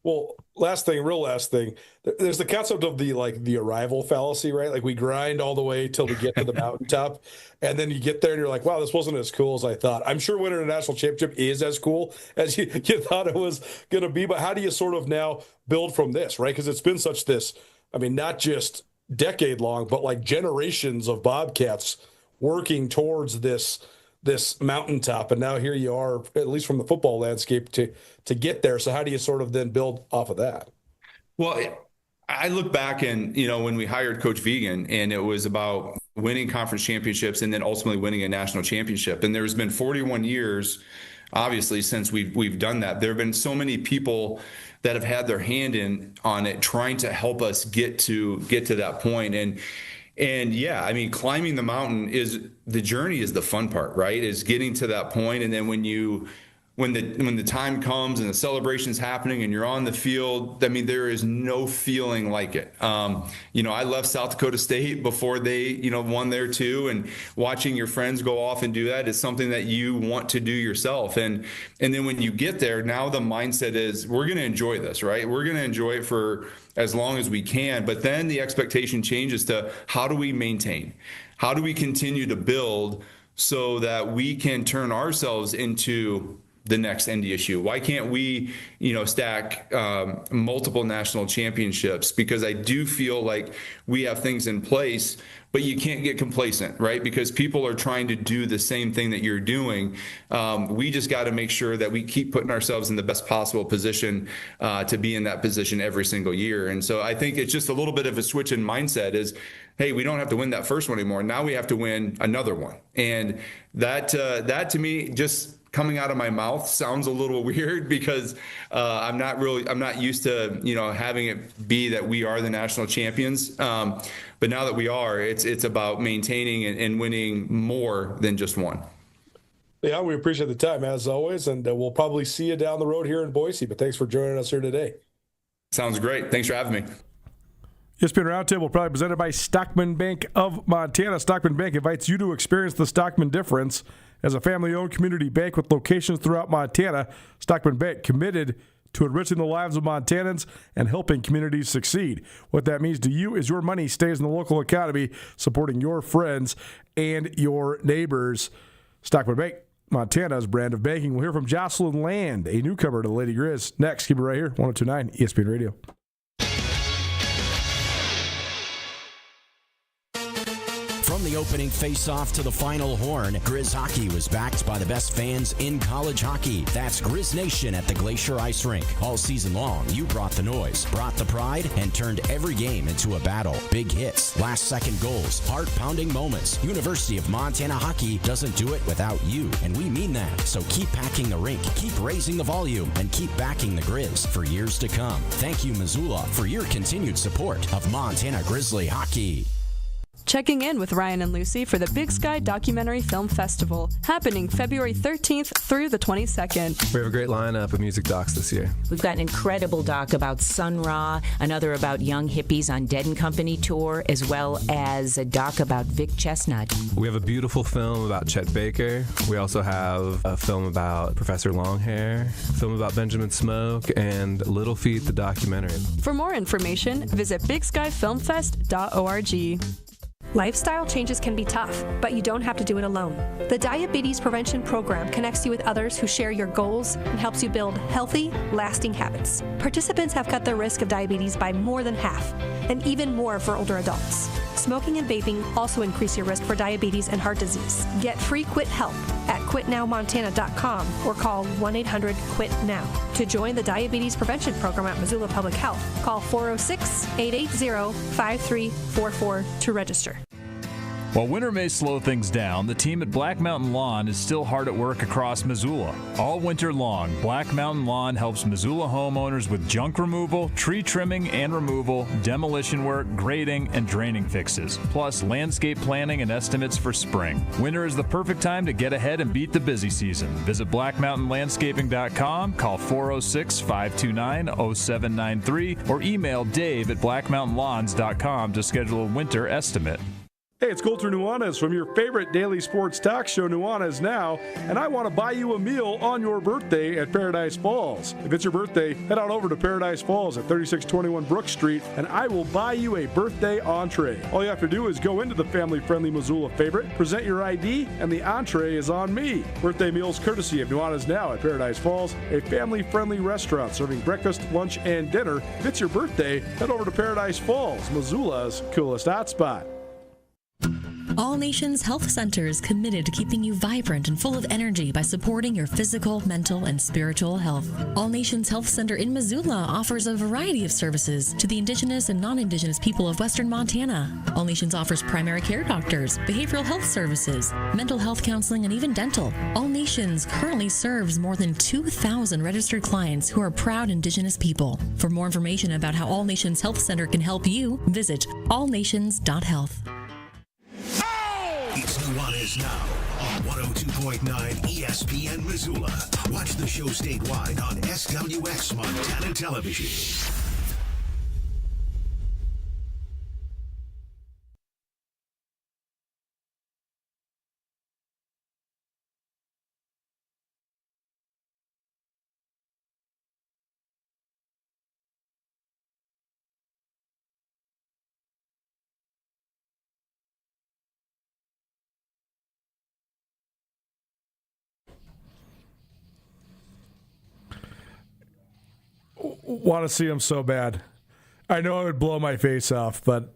Well, last thing, there's the concept of the arrival fallacy, right? Like we grind all the way till we get to the mountaintop, and then you get there and you're like, wow, this wasn't as cool as I thought. I'm sure winning a national championship is as cool as you thought it was going to be, but how do you sort of now build from this, right? Because it's been such this, I mean, not just decade long, but like generations of Bobcats working towards this mountaintop, and now here you are, at least from the football landscape, to get there. So how do you sort of then build off of that? Well, I look back and when we hired Coach Vegan, and it was about winning conference championships and then ultimately winning a national championship. And there's been 41 years, obviously, since we've done that. There have been so many people that have had their hand on it, trying to help us get to that point. And yeah, I mean, climbing the mountain the journey is the fun part, right? Is getting to that point. And then when the time comes and the celebration's happening and you're on the field, I mean, there is no feeling like it. I left South Dakota State before they, won there too. And watching your friends go off and do that is something that you want to do yourself. And then when you get there, now the mindset is we're going to enjoy this, right? We're going to enjoy it for as long as we can. But then the expectation changes to how do we maintain? How do we continue to build so that we can turn ourselves into the next NDSU? Why can't we, stack multiple national championships? Because I do feel like we have things in place, but you can't get complacent, right? Because people are trying to do the same thing that you're doing. We just got to make sure that we keep putting ourselves in the best possible position to be in that position every single year. And so I think it's just a little bit of a switch in mindset is, hey, we don't have to win that first one anymore. Now we have to win another one. And that to me, just coming out of my mouth sounds a little weird because I'm not used to, having it be that we are the national champions. But now that we are, it's about maintaining and winning more than just one. Yeah, we appreciate the time as always, and we'll probably see you down the road here in Boise, but thanks for joining us here today. Sounds great. Thanks for having me. ESPN Roundtable probably presented by Stockman Bank of Montana. Stockman Bank invites you to experience the Stockman difference. As a family-owned community bank with locations throughout Montana, Stockman Bank committed to enriching the lives of Montanans and helping communities succeed. What that means to you is your money stays in the local economy, supporting your friends and your neighbors. Stockman Bank, Montana's brand of banking. We'll hear from Jocelyn Land, a newcomer to the Lady Griz. Next, keep it right here, 102.9 ESPN Radio. From the opening face-off to the final horn, Griz hockey was backed by the best fans in college hockey. That's Griz Nation at the Glacier Ice Rink. All season long, you brought the noise, brought the pride, and turned every game into a battle. Big hits, last-second goals, heart-pounding moments. University of Montana hockey doesn't do it without you, and we mean that. So keep packing the rink, keep raising the volume, and keep backing the Griz for years to come. Thank you, Missoula, for your continued support of Montana Grizzly hockey. Checking in with Ryan and Lucy for the Big Sky Documentary Film Festival, happening February 13th through the 22nd. We have a great lineup of music docs this year. We've got an incredible doc about Sun Ra, another about young hippies on Dead and Company tour, as well as a doc about Vic Chestnut. We have a beautiful film about Chet Baker. We also have a film about Professor Longhair, a film about Benjamin Smoke, and Little Feat, the documentary. For more information, visit bigskyfilmfest.org. Lifestyle changes can be tough, but you don't have to do it alone. The Diabetes Prevention Program connects you with others who share your goals and helps you build healthy, lasting habits. Participants have cut their risk of diabetes by more than half, and even more for older adults. Smoking and vaping also increase your risk for diabetes and heart disease. Get free quit help at quitnowmontana.com or call 1-800-QUIT-NOW. To join the Diabetes Prevention Program at Missoula Public Health, call 406-880-5344 to register. While winter may slow things down, the team at Black Mountain Lawn is still hard at work across Missoula. All winter long, Black Mountain Lawn helps Missoula homeowners with junk removal, tree trimming and removal, demolition work, grading, and draining fixes, plus landscape planning and estimates for spring. Winter is the perfect time to get ahead and beat the busy season. Visit blackmountainlandscaping.com, call 406-529-0793, or email Dave at blackmountainlawns.com to schedule a winter estimate. Hey, it's Colter Nuanez from your favorite daily sports talk show, Nuanez Now, and I want to buy you a meal on your birthday at Paradise Falls. If it's your birthday, head on over to Paradise Falls at 3621 Brook Street, and I will buy you a birthday entree. All you have to do is go into the family-friendly Missoula favorite, present your ID, and the entree is on me. Birthday meals courtesy of Nuanez Now at Paradise Falls, a family-friendly restaurant serving breakfast, lunch, and dinner. If it's your birthday, head over to Paradise Falls, Missoula's coolest hotspot. All Nations Health Center is committed to keeping you vibrant and full of energy by supporting your physical, mental, and spiritual health. All Nations Health Center in Missoula offers a variety of services to the Indigenous and non-Indigenous people of Western Montana. All Nations offers primary care doctors, behavioral health services, mental health counseling, and even dental. All Nations currently serves more than 2,000 registered clients who are proud Indigenous people. For more information about how All Nations Health Center can help you, visit allnations.health. It's Nuanez Now on 102.9 ESPN Missoula. Watch the show statewide on SWX Montana Television. want to see them so bad. I know it would blow my face off, but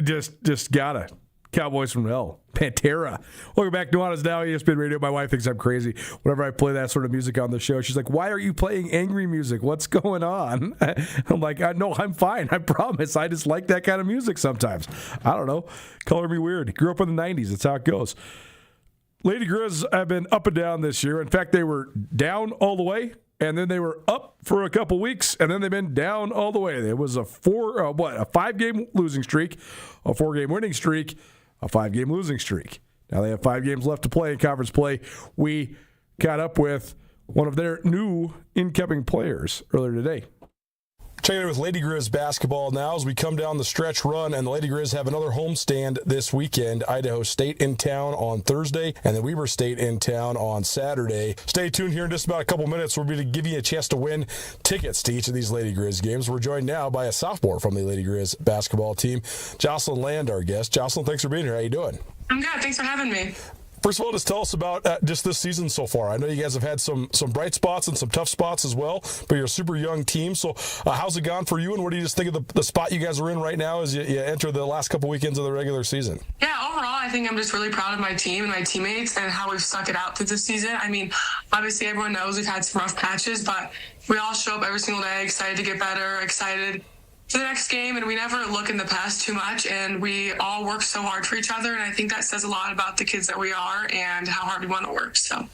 just gotta. Cowboys from hell. Pantera. Welcome back to Nuanez Now, ESPN Radio. My wife thinks I'm crazy whenever I play that sort of music on the show. She's like, why are you playing angry music? What's going on? I'm like, no, I'm fine. I promise. I just like that kind of music sometimes. I don't know. Color me weird. Grew up in the 90s. That's how it goes. Lady Griz have been up and down this year. In fact, they were down all the way, and then they were up for a couple weeks, and then they've been down all the way. It was a 5-game losing streak, a 4-game winning streak, a 5-game losing streak. Now they have 5 games left to play in conference play. We caught up with one of their new incoming players earlier today. Checking in with Lady Griz basketball now as we come down the stretch run, and the Lady Griz have another homestand this weekend. Idaho State in town on Thursday, and then Weber State in town on Saturday. Stay tuned here in just about a couple minutes. We'll be to give you a chance to win tickets to each of these Lady Griz games. We're joined now by a sophomore from the Lady Griz basketball team, Jocelyn Land, our guest. Jocelyn, thanks for being here. How you doing? I'm good. Thanks for having me. First of all, just tell us about just this season so far. I know you guys have had some bright spots and some tough spots as well, but you're a super young team. So how's it gone for you, and what do you just think of the spot you guys are in right now as you enter the last couple weekends of the regular season? Yeah, overall, I think I'm just really proud of my team and my teammates and how we've stuck it out through this season. I mean, obviously everyone knows we've had some rough patches, but we all show up every single day excited to get better, excited for the next game, and we never look in the past too much, and we all work so hard for each other, and I think that says a lot about the kids that we are and how hard we want to work. So.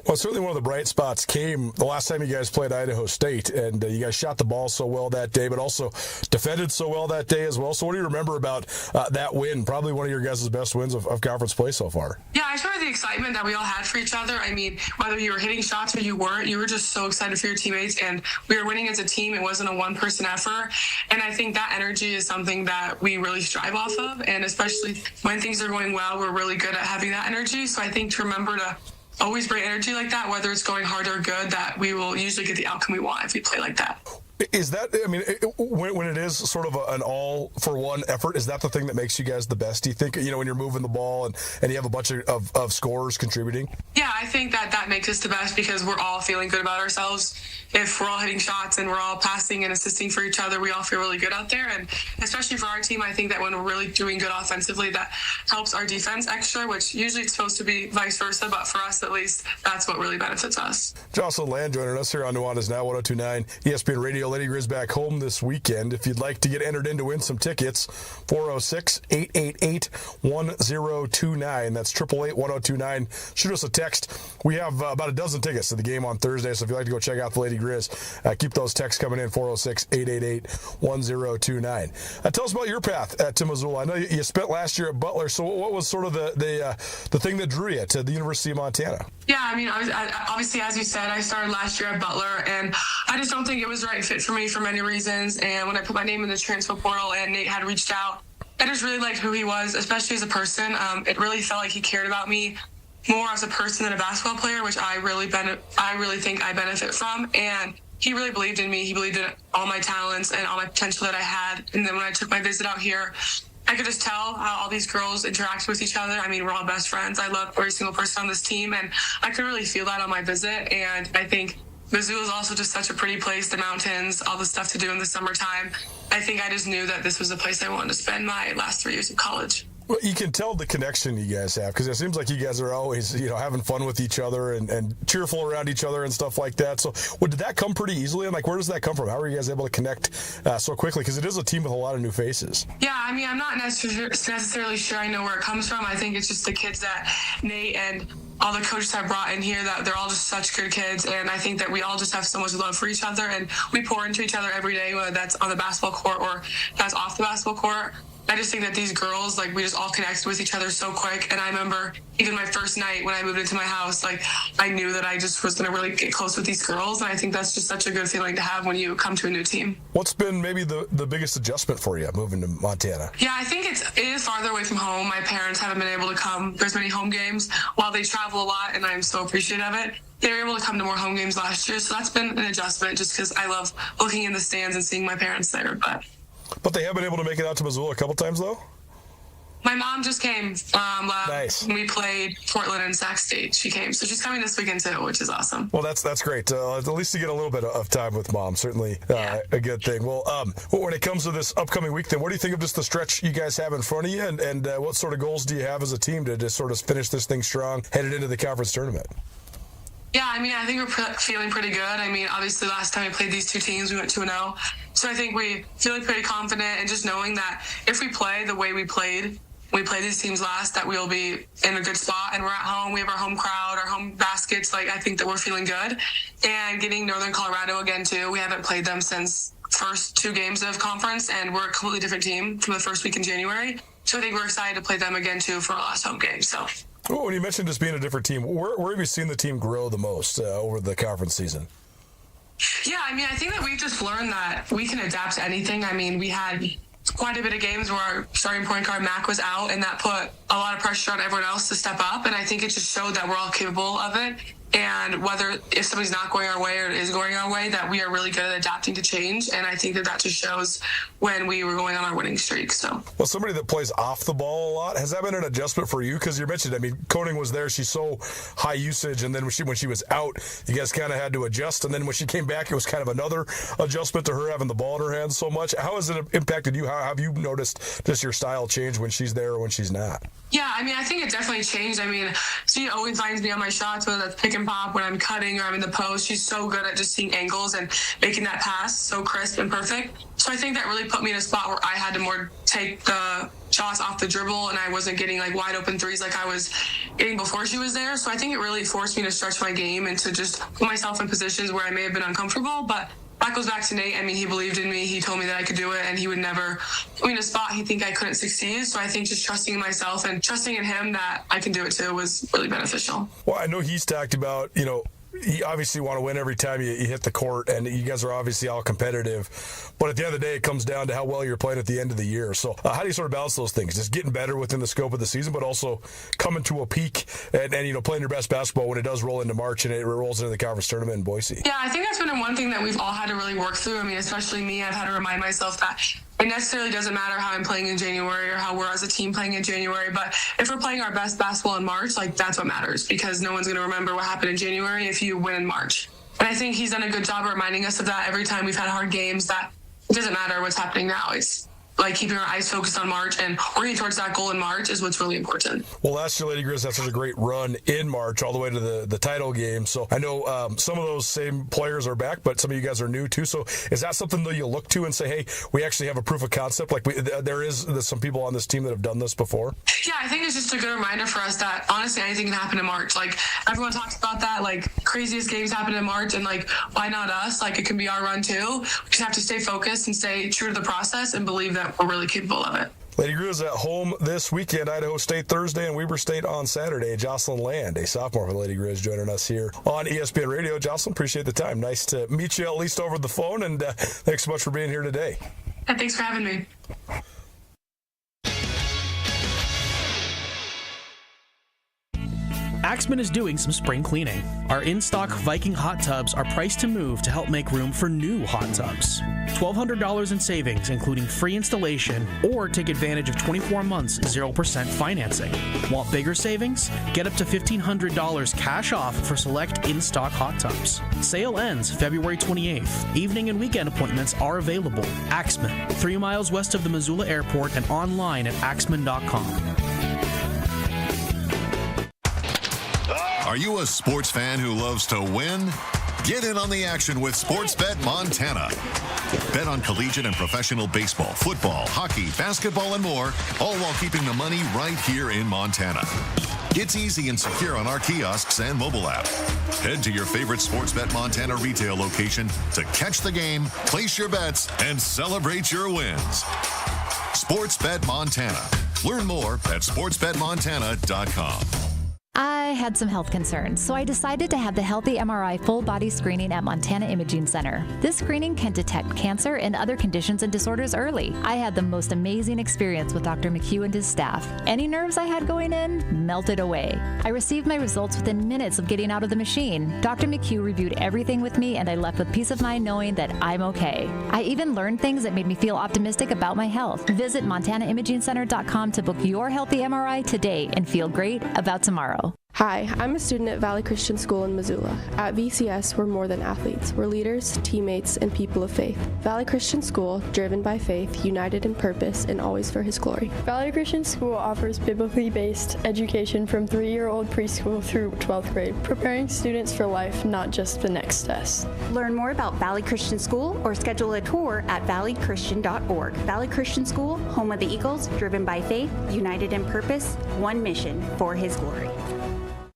Well, certainly one of the bright spots came the last time you guys played Idaho State, and you guys shot the ball so well that day, but also defended so well that day as well. So what do you remember about that win? Probably one of your guys' best wins of conference play so far. Yeah, I remember the excitement that we all had for each other. I mean, whether you were hitting shots or you weren't, you were just so excited for your teammates, and we were winning as a team. It wasn't a one-person effort, and I think that energy is something that we really strive off of, and especially when things are going well, we're really good at having that energy. So I think to remember to always bring energy like that, whether it's going hard or good, that we will usually get the outcome we want if we play like that. Is that, I mean, when it is sort of an all-for-one effort, is that the thing that makes you guys the best, do you think? You know, when you're moving the ball and you have a bunch of scorers contributing? Yeah, I think that makes us the best because we're all feeling good about ourselves. If we're all hitting shots and we're all passing and assisting for each other, we all feel really good out there. And especially for our team, I think that when we're really doing good offensively, that helps our defense extra, which usually it's supposed to be vice versa. But for us, at least, that's what really benefits us. Jocelyn Land joining us here on Nuanez Now, 102.9 ESPN Radio. Lady Griz back home this weekend. If you'd like to get entered in to win some tickets, 406-888-1029. That's 888-1029. Shoot us a text. We have about a dozen tickets to the game on Thursday, so if you'd like to go check out the Lady Griz, keep those texts coming in, 406-888-1029. Tell us about your path to Missoula. I know you spent last year at Butler, so what was sort of the thing that drew you to the University of Montana? Yeah, I mean, obviously, as you said, I started last year at Butler, and I just don't think it was the right fit for me for many reasons. And when I put my name in the transfer portal and Nate had reached out, I just really liked who he was, especially as a person. It really felt like he cared about me more as a person than a basketball player, which I really think I benefit from. And he really believed in me. He believed in all my talents and all my potential that I had. And then when I took my visit out here, I could just tell how all these girls interact with each other. I mean, we're all best friends. I love every single person on this team, and I could really feel that on my visit. And I think Missoula is also just such a pretty place, the mountains, all the stuff to do in the summertime. I think I just knew that this was the place I wanted to spend my last 3 years of college. Well, you can tell the connection you guys have because it seems like you guys are always, having fun with each other and cheerful around each other and stuff like that. So, did that come pretty easily? And where does that come from? How are you guys able to connect so quickly? Because it is a team with a lot of new faces. Yeah, I mean, I'm not necessarily sure I know where it comes from. I think it's just the kids that Nate and all the coaches have brought in here, that they're all just such good kids, and I think that we all just have so much love for each other, and we pour into each other every day, whether that's on the basketball court or that's off the basketball court. I just think that these girls, we just all connected with each other so quick. And I remember even my first night when I moved into my house, I knew that I just was going to really get close with these girls. And I think that's just such a good feeling to have when you come to a new team. What's been maybe the biggest adjustment for you moving to Montana? Yeah, I think it is farther away from home. My parents haven't been able to come. There's many home games while they travel a lot, and I'm so appreciative of it. They were able to come to more home games last year. So that's been an adjustment just because I love looking in the stands and seeing my parents there. But they have been able to make it out to Missoula a couple times, though? My mom just came. Nice. We played Portland and Sac State. She came, so she's coming this weekend too, which is awesome. Well, that's great. At least you get a little bit of time with mom. Certainly a good thing. Well, when it comes to this upcoming week, then what do you think of just the stretch you guys have in front of you, and what sort of goals do you have as a team to just sort of finish this thing strong, headed into the conference tournament? Yeah, I mean, I think we're feeling pretty good. I mean, obviously last time we played these two teams, we went 2-0. So I think we feeling pretty confident, and just knowing that if we play the way we played these teams last, that we'll be in a good spot, and we're at home. We have our home crowd, our home baskets. Like, I think that we're feeling good. And getting Northern Colorado again, too. We haven't played them since first 2 games of conference, and we're a completely different team from the first week in January. So I think we're excited to play them again, too, for our last home game. So. Oh, when you mentioned just being a different team, where have you seen the team grow the most over the conference season? Yeah, I mean, I think that we've just learned that we can adapt to anything. I mean, we had quite a bit of games where our starting point guard, Mac, was out, and that put a lot of pressure on everyone else to step up. And I think it just showed that we're all capable of it. And if somebody's not going our way or is going our way, that we are really good at adapting to change. And I think that just shows when we were going on our winning streak. So, well, somebody that plays off the ball a lot, has that been an adjustment for you? Because you mentioned, I mean, Koning was there. She's so high usage. And then when she was out, you guys kind of had to adjust. And then when she came back, it was kind of another adjustment to her having the ball in her hands so much. How has it impacted you? How have you noticed just your style change when she's there or when she's not? Yeah, I mean, I think it definitely changed. I mean, she always finds me on my shots, whether that's pick and pop, when I'm cutting or I'm in the post. She's so good at just seeing angles and making that pass so crisp and perfect. So I think that really put me in a spot where I had to more take the shots off the dribble, and I wasn't getting like wide open threes like I was getting before she was there. So I think it really forced me to stretch my game and to just put myself in positions where I may have been uncomfortable, but that goes back to Nate. I mean, he believed in me. He told me that I could do it, and he would never put me in a spot he'd think I couldn't succeed. So I think just trusting in myself and trusting in him that I can do it too was really beneficial. Well, I know he's talked about, you obviously want to win every time you hit the court, and you guys are obviously all competitive. But at the end of the day, it comes down to how well you're playing at the end of the year. So how do you sort of balance those things? Just getting better within the scope of the season, but also coming to a peak and playing your best basketball when it does roll into March and it rolls into the conference tournament in Boise. Yeah, I think that's been one thing that we've all had to really work through. I mean, especially me, I've had to remind myself that it necessarily doesn't matter how I'm playing in January or how we're as a team playing in January, but if we're playing our best basketball in March, like, that's what matters, because no one's going to remember what happened in January if you win in March. And I think he's done a good job of reminding us of that every time we've had hard games, that it doesn't matter what's happening now. It's like keeping our eyes focused on March and working towards that goal in March is what's really important. Well, last year, Lady Griz had such a great run in March all the way to the title game. So I know some of those same players are back, but some of you guys are new too. So is that something that you look to and say, hey, we actually have a proof of concept? Like there's some people on this team that have done this before? Yeah, I think it's just a good reminder for us that honestly anything can happen in March. Like, everyone talks about that, like, craziest games happen in March, and like, why not us? Like, it can be our run too. We just have to stay focused and stay true to the process and believe that we're really capable of it. Lady Griz at home this weekend, Idaho State Thursday and Weber State on Saturday. Jocelyn Land, a sophomore for Lady Griz, joining us here on ESPN Radio. Jocelyn, appreciate the time. Nice to meet you at least over the phone, and thanks so much for being here today. Thanks for having me. Axman is doing some spring cleaning. Our in-stock Viking hot tubs are priced to move to help make room for new hot tubs. $1,200 in savings, including free installation, or take advantage of 24 months 0% financing. Want bigger savings? Get up to $1,500 cash off for select in-stock hot tubs. Sale ends February 28th. Evening and weekend appointments are available. Axman, 3 miles west of the Missoula Airport and online at axman.com. Are you a sports fan who loves to win? Get in on the action with Sportsbet Montana. Bet on collegiate and professional baseball, football, hockey, basketball, and more, all while keeping the money right here in Montana. It's easy and secure on our kiosks and mobile app. Head to your favorite Sportsbet Montana retail location to catch the game, place your bets, and celebrate your wins. Sportsbet Montana. Learn more at sportsbetmontana.com. I I had some health concerns, so I decided to have the Healthy MRI full body screening at Montana Imaging Center. This screening can detect cancer and other conditions and disorders early. I had the most amazing experience with Dr. McHugh and his staff. Any nerves I had going in melted away. I received my results within minutes of getting out of the machine. Dr. McHugh reviewed everything with me, and I left with peace of mind knowing that I'm okay. I even learned things that made me feel optimistic about my health. Visit MontanaImagingCenter.com to book your Healthy MRI today and feel great about tomorrow. Hi, I'm a student at Valley Christian School in Missoula. At VCS, we're more than athletes. We're leaders, teammates, and people of faith. Valley Christian School, driven by faith, united in purpose, and always for His glory. Valley Christian School offers biblically based education from 3-year-old preschool through 12th grade, preparing students for life, not just the next test. Learn more about Valley Christian School or schedule a tour at valleychristian.org. Valley Christian School, home of the Eagles, driven by faith, united in purpose, one mission for His glory.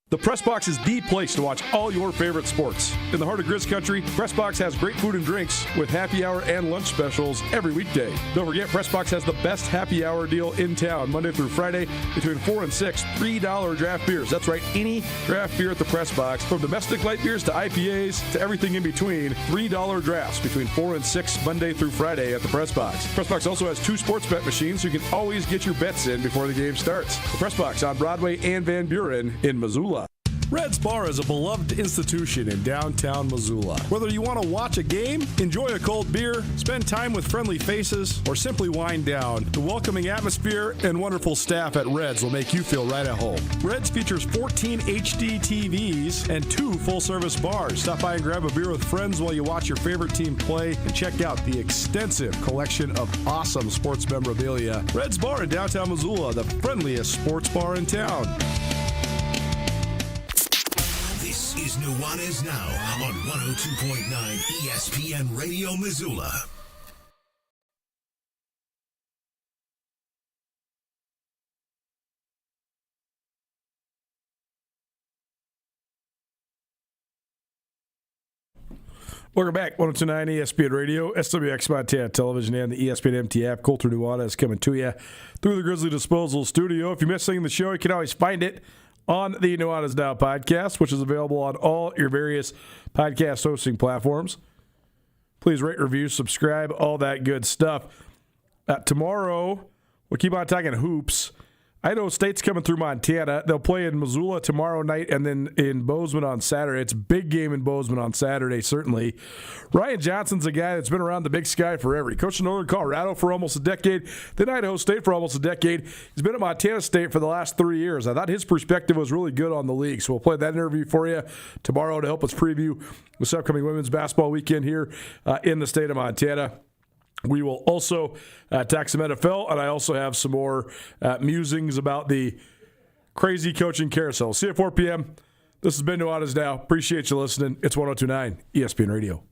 The Press Box is the place to watch all your favorite sports. In the heart of Griz country, Press Box has great food and drinks with happy hour and lunch specials every weekday. Don't forget, Press Box has the best happy hour deal in town, Monday through Friday, between 4 and 6, $3 draft beers. That's right, any draft beer at the Press Box, from domestic light beers to IPAs to everything in between, $3 drafts between 4 and 6, Monday through Friday at the Press Box. Press Box also has 2 sports bet machines, so you can always get your bets in before the game starts. The Press Box on Broadway and Van Buren in Missoula. Red's Bar is a beloved institution in downtown Missoula. Whether you want to watch a game, enjoy a cold beer, spend time with friendly faces, or simply wind down, the welcoming atmosphere and wonderful staff at Red's will make you feel right at home. Red's features 14 HD TVs and 2 full-service bars. Stop by and grab a beer with friends while you watch your favorite team play, and check out the extensive collection of awesome sports memorabilia. Red's Bar in downtown Missoula, the friendliest sports bar in town. This is Nuanez Now on 102.9 ESPN Radio Missoula. Welcome back, 102.9 ESPN Radio, SWX Montana Television, and the ESPN MT app. Colter Nuanez coming to you through the Grizzly Disposal Studio. If you missed anything in the show, you can always find it on the Nuanez Now podcast, which is available on all your various podcast hosting platforms. Please rate, review, subscribe, all that good stuff. Tomorrow, we'll keep on talking hoops. Idaho State's coming through Montana. They'll play in Missoula tomorrow night and then in Bozeman on Saturday. It's a big game in Bozeman on Saturday, certainly. Ryan Johnson's a guy that's been around the Big Sky forever. He coached in Northern Colorado for almost a decade, then Idaho State for almost a decade. He's been at Montana State for the last 3 years. I thought his perspective was really good on the league, so we'll play that interview for you tomorrow to help us preview this upcoming women's basketball weekend here in the state of Montana. We will also talk some NFL, and I also have some more musings about the crazy coaching carousel. See you at 4 p.m. This has been Nuanez Now. Appreciate you listening. It's 102.9 ESPN Radio.